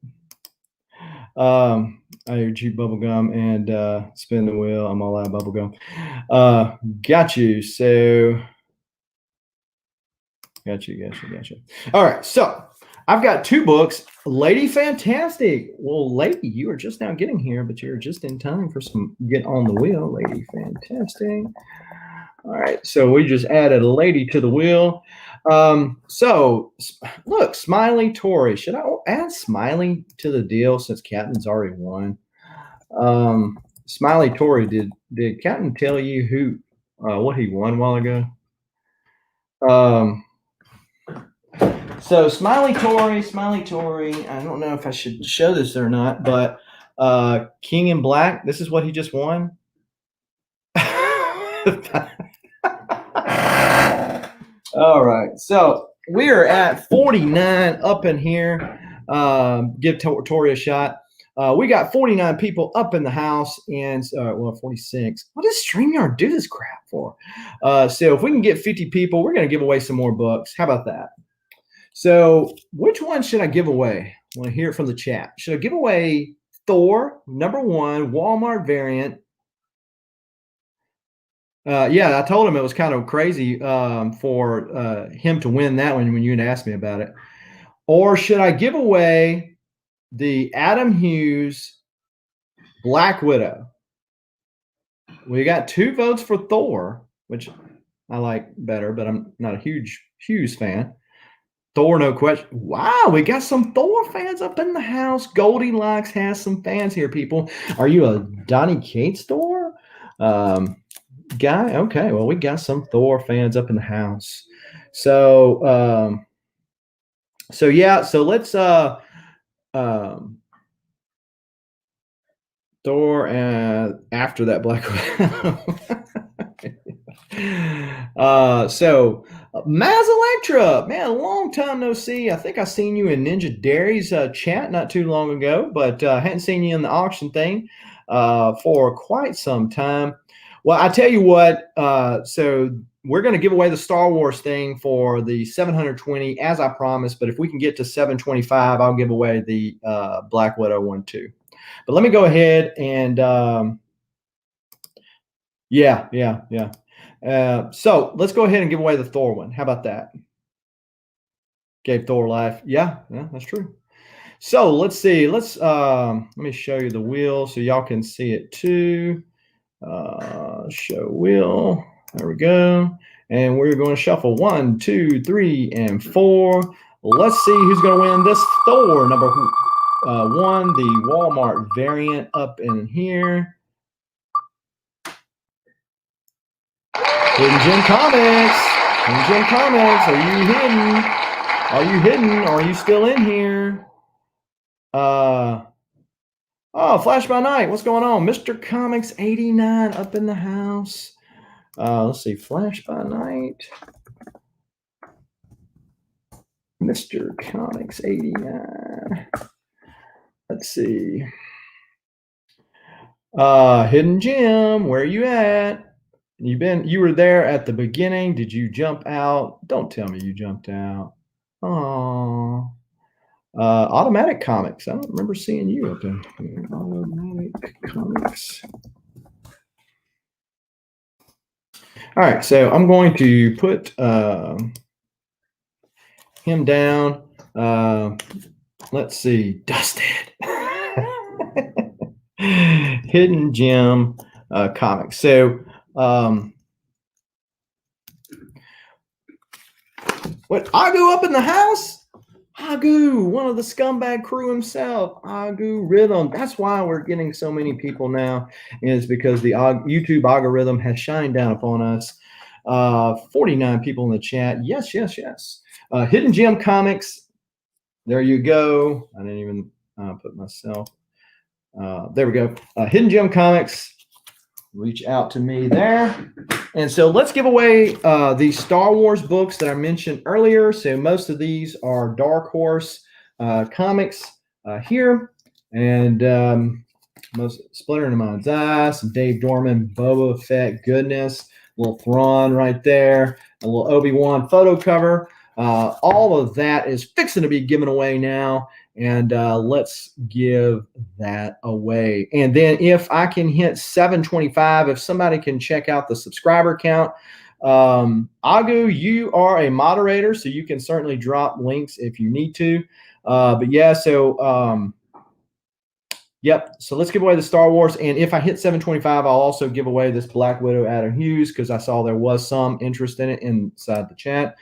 [SPEAKER 1] I heard you bubblegum and spin the wheel. I'm all out of bubblegum. Got you. So got you. All right. So I've got two books. Lady Fantastic. Well, Lady, you are just now getting here, but you're just in time for some get on the wheel. Lady Fantastic. All right. So we just added a lady to the wheel. So look, Smiley Tory. Should I add Smiley to the deal since Captain's already won? Smiley Tory, did Captain tell you who what he won a while ago? So Smiley Tory, I don't know if I should show this or not, but King in Black, this is what he just won. All right, so we are at 49 up in here. Give Tory a shot. We got 49 people up in the house, and 46. What does StreamYard do this crap for? So if we can get 50 people, we're going to give away some more books. How about that? So which one should I give away? I want to hear it from the chat. Should I give away Thor, #1, Walmart variant? Yeah, I told him it was kind of crazy for him to win that one when you had asked me about it. Or should I give away the Adam Hughes Black Widow? We got 2 votes for Thor, which I like better, but I'm not a huge Hughes fan. Thor, no question. Wow, we got some Thor fans up in the house. Goldilocks has some fans here, people. Are you a Donny Cates Thor guy? Okay, well, we got some Thor fans up in the house. So, yeah, so let's Thor and after that Black Widow. So Maz Electra, man, a long time no see. I think I seen you in Ninja Dairy's chat not too long ago, but hadn't seen you in the auction thing for quite some time. Well, I tell you what, so we're going to give away the Star Wars thing for the 720 as I promised, but if we can get to 725, I'll give away the Black Widow one too. But let me go ahead and yeah. So let's go ahead and give away the Thor one. How about that? Gave Thor life. Yeah, that's true. So let's see. Let me show you the wheel so y'all can see it too. Show wheel. There we go. And we're going to shuffle 1, 2, 3, and 4. Let's see who's going to win this Thor #1, the Walmart variant up in here. Hidden Gem Comics. Are you hidden? Or are you still in here? Flash by Night. What's going on? Mr. Comics 89 up in the house. Let's see. Flash by Night. Mr. Comics 89. Let's see. Hidden Gem, where you at? You were there at the beginning. Did you jump out? Don't tell me you jumped out. Oh. Automatic Comics. I don't remember seeing you up in here. Automatic Comics. All right, so I'm going to put him down. Let's see, Dusted. Hidden Gem Comics. So, what? Agu up in the house? Agu, one of the scumbag crew himself. Agu Rhythm. That's why we're getting so many people now, is because the YouTube algorithm has shined down upon us. 49 people in the chat. Yes, yes, yes. Hidden Gem Comics. There you go. I didn't even put myself. There we go. Hidden Gem Comics. Reach out to me there. And so let's give away the Star Wars books that I mentioned earlier. So most of these are Dark Horse comics here. And most Splinter in the Mind's Eye, some Dave Dorman, Boba Fett goodness, a little Thrawn right there, a little Obi-Wan photo cover. All of that is fixing to be given away now. And let's give that away. And then if I can hit 725, if somebody can check out the subscriber count. Agu, you are a moderator, so you can certainly drop links if you need to. But yeah, so yep. So let's give away the Star Wars. And if I hit 725, I'll also give away this Black Widow Adam Hughes, because I saw there was some interest in it inside the chat.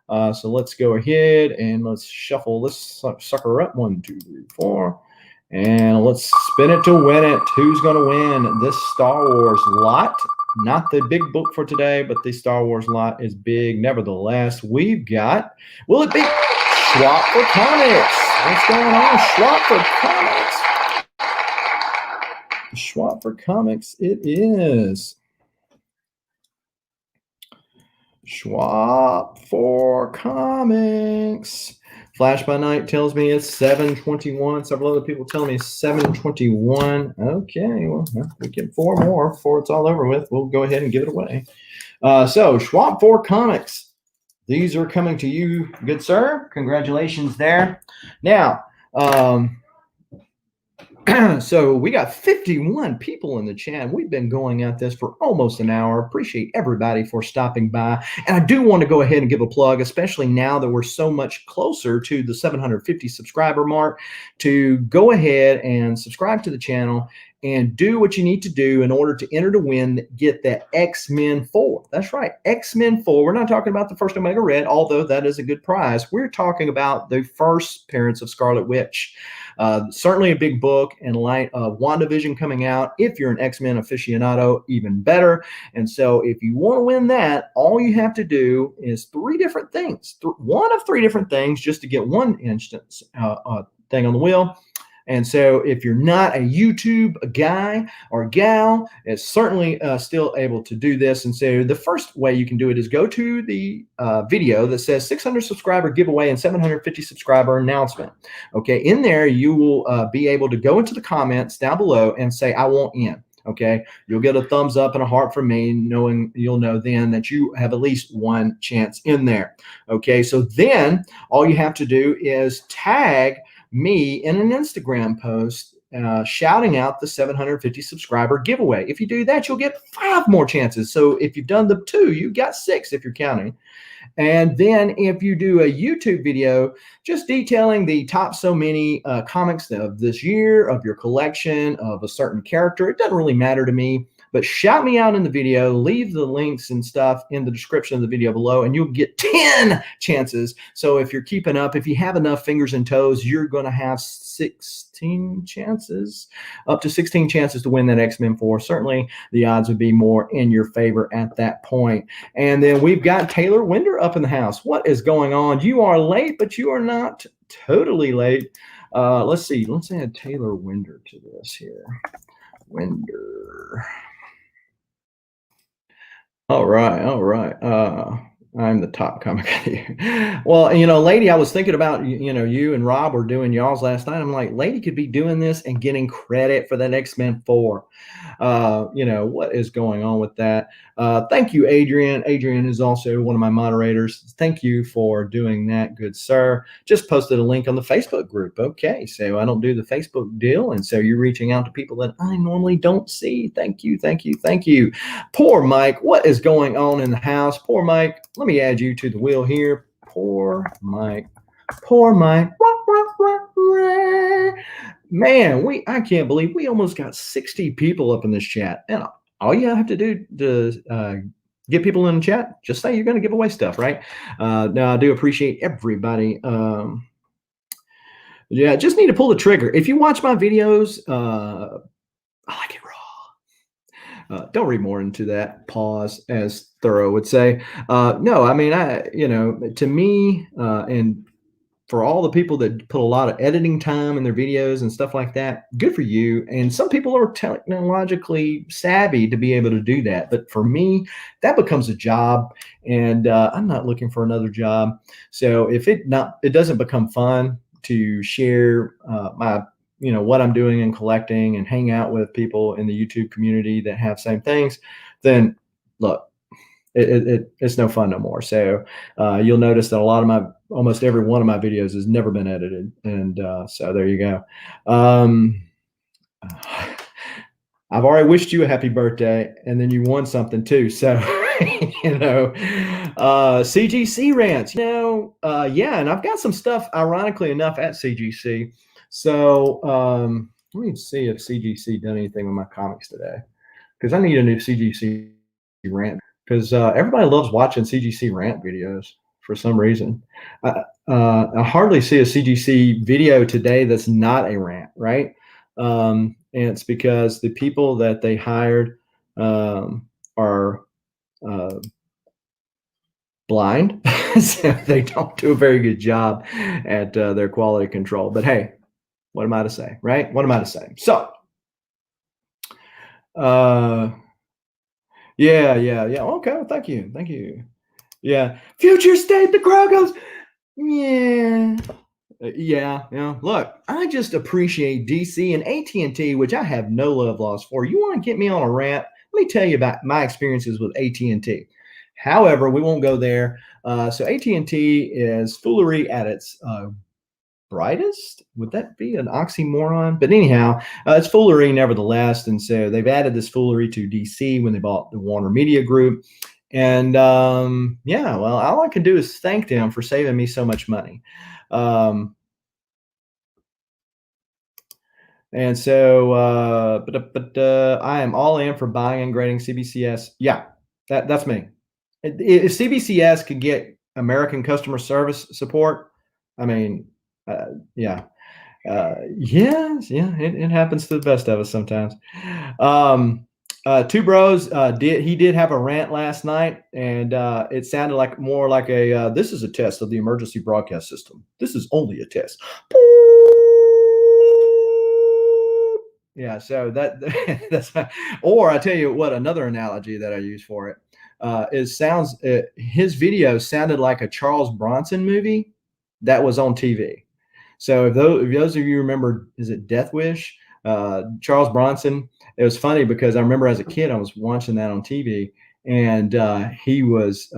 [SPEAKER 1] So let's go ahead and let's shuffle this sucker up. 1, 2, 3, 4. And let's spin it to win it. Who's going to win this Star Wars lot? Not the big book for today, but the Star Wars lot is big. Nevertheless, we've got, will it be Swap for Comics? What's going on? Swap for Comics. Swap for Comics it is. Swap for Comics. Flash by Night tells me it's 721. Several other people tell me it's 721. Okay, well, we get 4 more before it's all over with. We'll go ahead and give it away. So, Swap for Comics. These are coming to you, good sir. Congratulations there. Now, so we got 51 people in the chat. We've been going at this for almost an hour. Appreciate everybody for stopping by. And I do want to go ahead and give a plug, especially now that we're so much closer to the 750 subscriber mark, to go ahead and subscribe to the channel and do what you need to do in order to enter to win, get that X-Men 4. That's right, X-Men 4. We're not talking about the first Omega Red, although that is a good prize. We're talking about the first appearance of Scarlett Witch. Certainly a big book in light of WandaVision coming out. If you're an X-Men aficionado, even better. And so if you want to win that, all you have to do is 3 different things. One of 3 different things just to get one instance thing on the wheel. And so if you're not a YouTube guy or gal, it's certainly still able to do this. And so the first way you can do it is go to the video that says 600 subscriber giveaway and 750 subscriber announcement. Okay, in there you will be able to go into the comments down below and say, I want in. Okay, you'll get a thumbs up and a heart from me, knowing you'll know then that you have at least one chance in there. Okay, so then all you have to do is tag me in an Instagram post shouting out the 750 subscriber giveaway. If you do that, you'll get 5 more chances. So if you've done the 2, you've got 6 if you're counting. And then if you do a YouTube video just detailing the top so many comics of this year, of your collection, of a certain character, it doesn't really matter to me. But shout me out in the video, leave the links and stuff in the description of the video below, and you'll get 10 chances. So if you're keeping up, if you have enough fingers and toes, you're going to have 16 chances, up to 16 chances to win that X-Men 4. Certainly the odds would be more in your favor at that point. And then we've got Taylor Winder up in the house. What is going on? You are late, but you are not totally late. Let's see. Let's add Taylor Winder to this here. Winder. All right, all right. I'm the top comic of the year. Well, lady, I was thinking about, you and Rob were doing y'all's last night. I'm like, lady could be doing this and getting credit for that X-Men 4. What is going on with that? Thank you, Adrian. Adrian is also one of my moderators. Thank you for doing that, good sir. Just posted a link on the Facebook group. Okay, so I don't do the Facebook deal, and so you're reaching out to people that I normally don't see. Thank you, thank you, thank you. Poor Mike, what is going on in the house? Poor Mike, let me add you to the wheel here. Poor Mike. Poor Mike. Man, I can't believe we almost got 60 people up in this chat. And all you have to do to get people in the chat, just say you're going to give away stuff, right? Now, I do appreciate everybody. Yeah, just need to pull the trigger. If you watch my videos, I like it raw. Don't read more into that. Pause, as Thoreau would say. No, I mean, to me, and for all the people that put a lot of editing time in their videos and stuff like that, good for you. And some people are technologically savvy to be able to do that. But for me, that becomes a job, and I'm not looking for another job. So if it doesn't become fun to share my what I'm doing and collecting and hang out with people in the YouTube community that have same things, then look, it's no fun no more. So you'll notice that almost every one of my videos has never been edited. And so there you go. I've already wished you a happy birthday, and then you won something too. So, CGC rants, yeah. And I've got some stuff, ironically enough, at CGC. So let me see if CGC done anything with my comics today, because I need a new CGC rant, because everybody loves watching CGC rant videos for some reason. I hardly see a CGC video today that's not a rant, right? And it's because the people that they hired are blind, so they don't do a very good job at their quality control. But hey, what am I to say, right? What am I to say? So, yeah. Okay, well, thank you. Yeah, future state, the crowd goes, yeah. Yeah. Look, I just appreciate DC and AT&T, which I have no love lost for. You want to get me on a rant? Let me tell you about my experiences with AT&T. However, we won't go there. So AT&T is foolery at its brightest. Would that be an oxymoron? But anyhow, it's foolery nevertheless. And so they've added this foolery to DC when they bought the Warner Media Group. And well, all I can do is thank them for saving me so much money. And so, I am all in for buying and grading CBCS. Yeah, that's me. If CBCS could get American customer service support, I mean, yeah. It happens to the best of us sometimes. Two Bros did have a rant last night, and it sounded like more like a this is a test of the emergency broadcast system. This is only a test. Yeah, so that's or I tell you what, another analogy that I use for it his video sounded like a Charles Bronson movie that was on TV. So if those of you remember, is it Death Wish? Charles Bronson. It was funny because I remember as a kid I was watching that on TV, and he was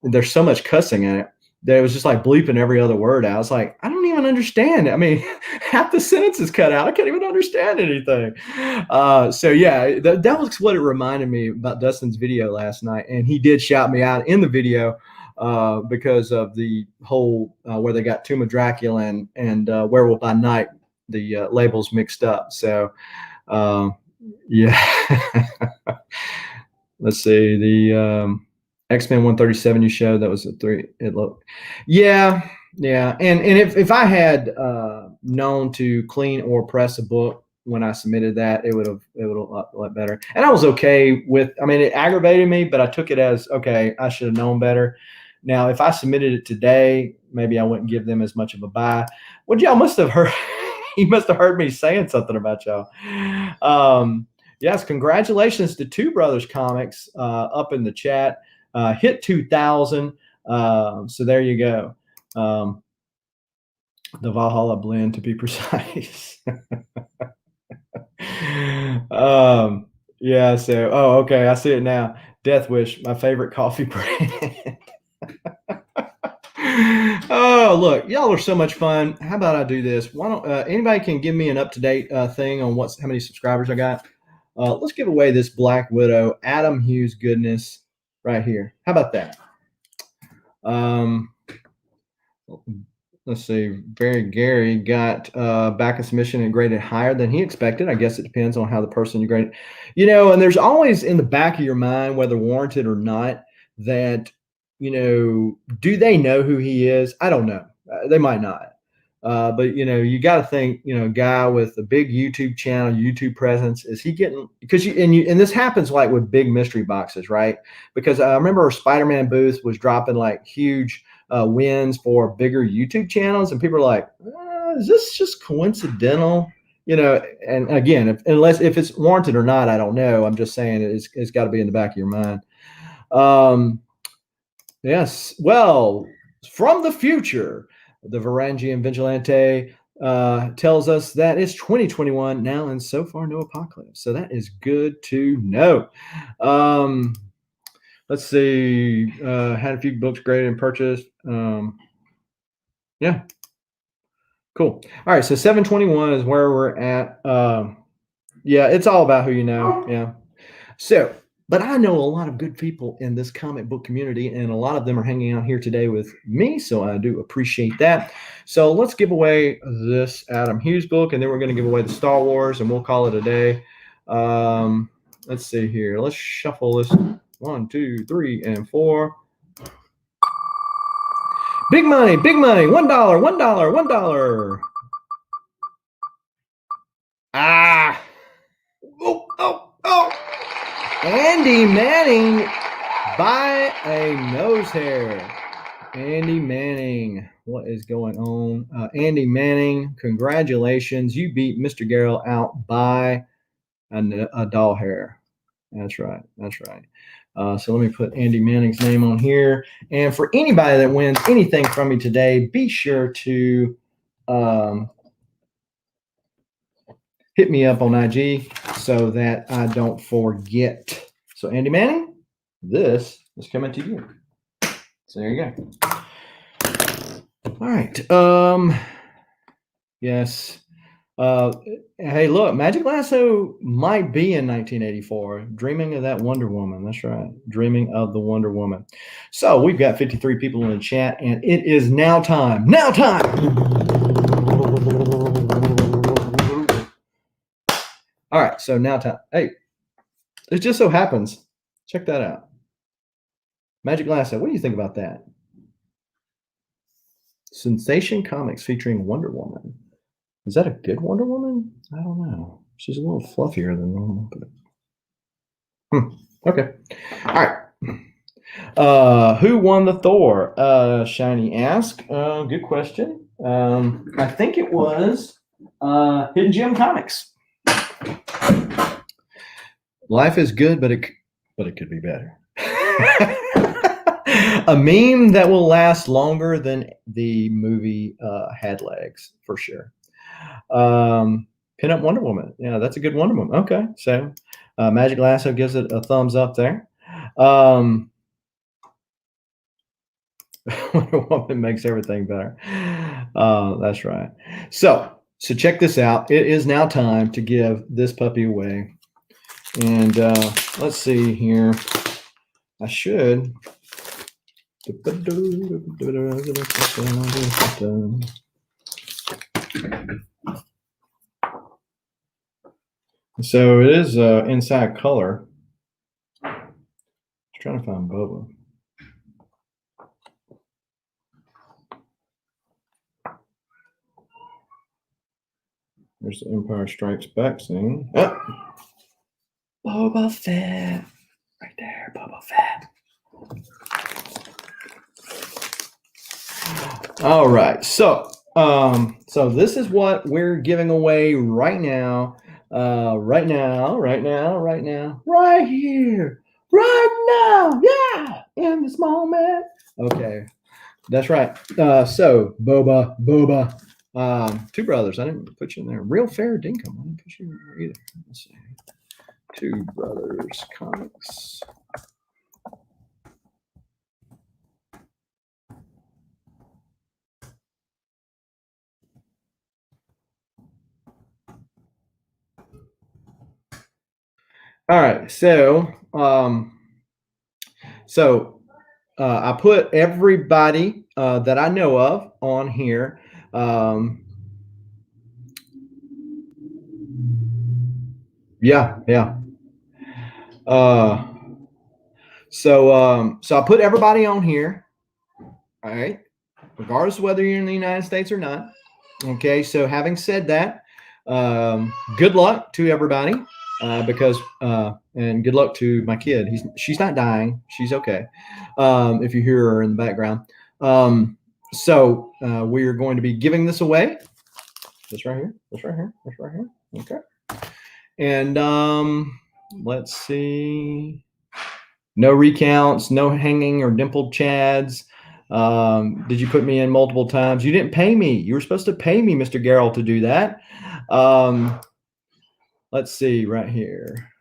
[SPEAKER 1] there's so much cussing in it that it was just like bleeping every other word out. I was like, I don't even understand. I mean, half the sentence is cut out. I can't even understand anything. So yeah, that was what it reminded me about Dustin's video last night, and he did shout me out in the video because of the whole where they got Tomb of Dracula and Werewolf by Night, the labels mixed up. So yeah. Let's see, the X-Men 137 you showed, that was a 3. It looked, yeah. And if I had known to clean or press a book when I submitted that, it would have a lot better. And I was okay with. I mean, it aggravated me, but I took it as okay. I should have known better. Now, if I submitted it today, maybe I wouldn't give them as much of a buy. Well, y'all must have heard. You must have heard me saying something about y'all. Yes, congratulations to Two Brothers Comics up in the chat. Hit 2,000. So there you go. The Valhalla blend, to be precise. Yeah. So, oh, okay. I see it now. Death Wish, my favorite coffee brand. Oh, look, y'all are so much fun. How about I do this? Why don't anybody can give me an up-to-date thing on how many subscribers I got? Let's give away this Black Widow Adam Hughes goodness right here. How about that? Let's see. Barry Gary got back in submission and graded higher than he expected. I guess it depends on how the person you grade. And there's always in the back of your mind, whether warranted or not, that do they know who he is? I don't know. They might not. But you got to think, guy with a big YouTube channel, YouTube presence, is he getting, because and this happens like with big mystery boxes, right? Because I remember Spider-Man booth was dropping like huge wins for bigger YouTube channels, and people are like, is this just coincidental? And again, unless it's warranted or not, I don't know. I'm just saying it's got to be in the back of your mind. Yes. Well, from the future, the Varangian Vigilante tells us that it's 2021 now, and so far no apocalypse. So that is good to know. Let's see. Had a few books graded and purchased. Yeah. Cool. All right. So 721 is where we're at. Yeah, it's all about who you know. Yeah. So, but I know a lot of good people in this comic book community, and a lot of them are hanging out here today with me, so I do appreciate that. So let's give away this Adam Hughes book, and then we're going to give away the Star Wars, and we'll call it a day. Let's see here. Let's shuffle this. 1, 2, 3, and 4. Big money, big money. $1, $1, $1. Ah. Oh, oh, oh. Andy Manning by a nose hair. Andy Manning, what is going on? Andy Manning, congratulations. You beat Mr. Garrell out by a doll hair. That's right. That's right. So let me put Andy Manning's name on here. And for anybody that wins anything from me today, be sure to hit me up on IG so that I don't forget. So Andy Manning, this is coming to you. So there you go. All right. Yes. Hey, look, Magic Lasso might be in 1984. Dreaming of that Wonder Woman. That's right. Dreaming of the Wonder Woman. So we've got 53 people in the chat, and it is now time. Now time. All right. So now time. Hey, it just so happens. Check that out. Magic Lasso. What do you think about that? Sensation Comics featuring Wonder Woman. Is that a good Wonder Woman? I don't know. She's a little fluffier than normal. But... Okay. All right. Who won the Thor? Shiny Ask. Good question. I think it was Hidden Gem Comics. Life is good, but it could be better. A meme that will last longer than the movie had legs, for sure. Pin up Wonder Woman. Yeah, that's a good Wonder Woman. Okay, so Magic Lasso gives it a thumbs up there. Wonder Woman makes everything better. That's right. So check this out. It is now time to give this puppy away. And let's see here. I should. So it is inside color. I'm trying to find Boba. There's the Empire Strikes Back scene. Oh. Boba Fett. Right there, Boba Fett. All right. So this is what we're giving away right now. Right here, right now, yeah, in this moment, Okay, that's right. So Boba, two brothers. I didn't put you in there. Real fair dinkum. I didn't put you in there either. Let's see. Two Brothers Comics. All right, so I put everybody that I know of on here. Yeah. So I put everybody on here. All right, regardless of whether you're in the United States or not. Okay, so having said that, good luck to everybody because and good luck to my kid. She's not dying. She's okay. If you hear her in the background. So we are going to be giving this away. This right here. This right here. This right here. Okay. And let's see. No recounts, no hanging or dimpled chads. Did you put me in multiple times? You didn't pay me. You were supposed to pay me, Mr. Garrell, to do that. Let's see right here.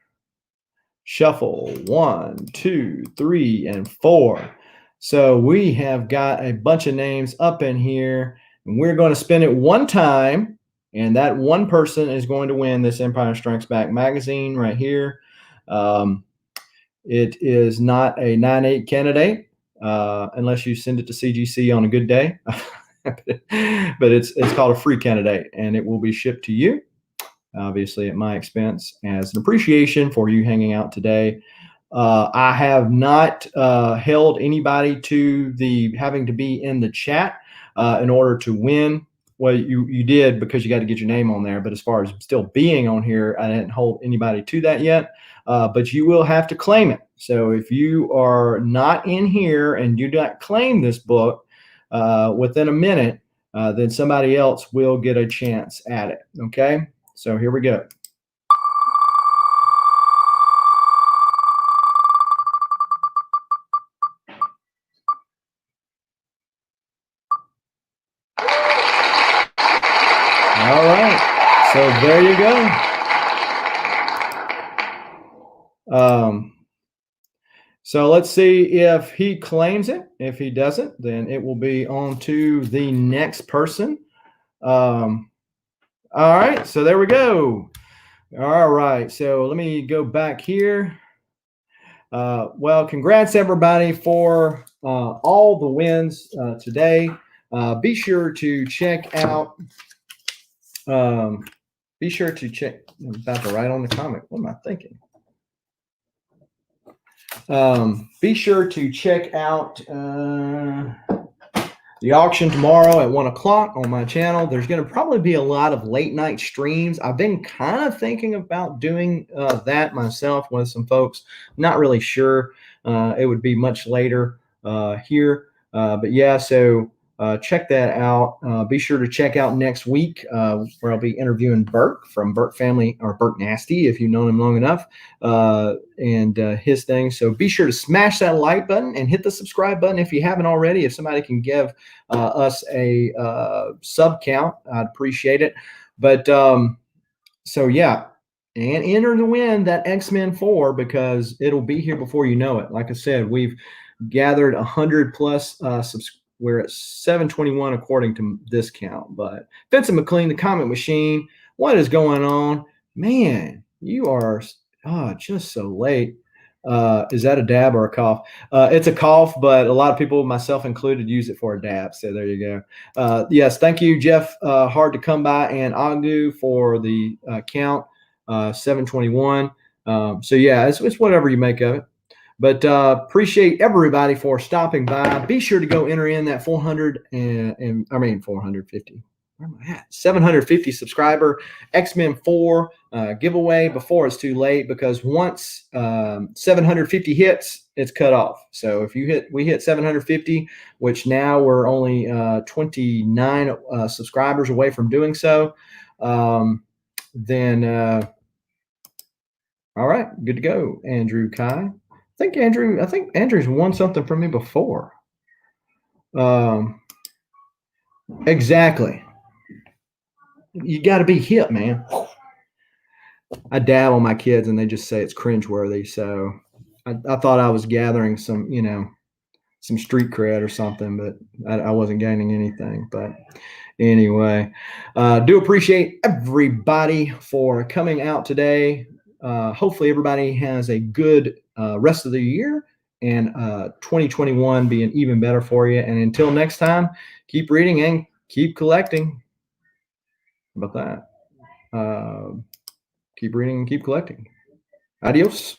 [SPEAKER 1] Shuffle 1, 2, 3, and 4. So we have got a bunch of names up in here, and we're going to spin it one time, and that one person is going to win this Empire Strikes Back magazine right here. It is not a 9/8 candidate unless you send it to CGC on a good day. But it's called a free candidate, and it will be shipped to you, obviously at my expense, as an appreciation for you hanging out today. I have not held anybody to the having to be in the chat in order to win. Well, you did because you got to get your name on there. But as far as still being on here, I didn't hold anybody to that yet. But you will have to claim it. So if you are not in here and you do not claim this book within a minute, then somebody else will get a chance at it. Okay, so here we go. All right, so there you go. So let's see if he claims it. If he doesn't, then it will be on to the next person. All right, so there we go. All right, so let me go back here. Well, congrats everybody for all the wins today. Be sure to check out. Be sure to check. I'm about to write on the comic. What am I thinking? Be sure to check out the auction tomorrow at 1 o'clock on my channel. There's going to probably be a lot of late night streams. I've been kind of thinking about doing that myself with some folks. Not really sure. It would be much later here. But yeah, so check that out. Be sure to check out next week where I'll be interviewing Bert from Bert Family, or Bert Nasty, if you've known him long enough, and his thing. So be sure to smash that like button and hit the subscribe button if you haven't already. If somebody can give us a sub count, I'd appreciate it. But so yeah, and enter to win that X-Men 4 because it'll be here before you know it. Like I said, we've gathered 100 plus we're at 721 according to this count. But Vincent McLean, the Comic Machine, what is going on? Man, you are just so late. Is that a dab or a cough? It's a cough, but a lot of people, myself included, use it for a dab. So there you go. Yes, thank you, Jeff. Hard to come by, and Agu for the count 721. So yeah, it's whatever you make of it. But appreciate everybody for stopping by. Be sure to go enter in that 450. Where am I at? 750 subscriber X-Men 4 giveaway before it's too late, because once 750 hits, it's cut off. So if we hit 750, which now we're only 29 subscribers away from doing so, then all right, good to go, Andrew Kai. I think Andrew's won something from me before. Exactly. You got to be hip, man. I dab on my kids and they just say it's cringeworthy. So I thought I was gathering some, some street cred or something, but I wasn't gaining anything. But anyway, do appreciate everybody for coming out today. Hopefully everybody has a good rest of the year, and 2021 being even better for you. And until next time, keep reading and keep collecting. How about that? Keep reading and keep collecting. Adios.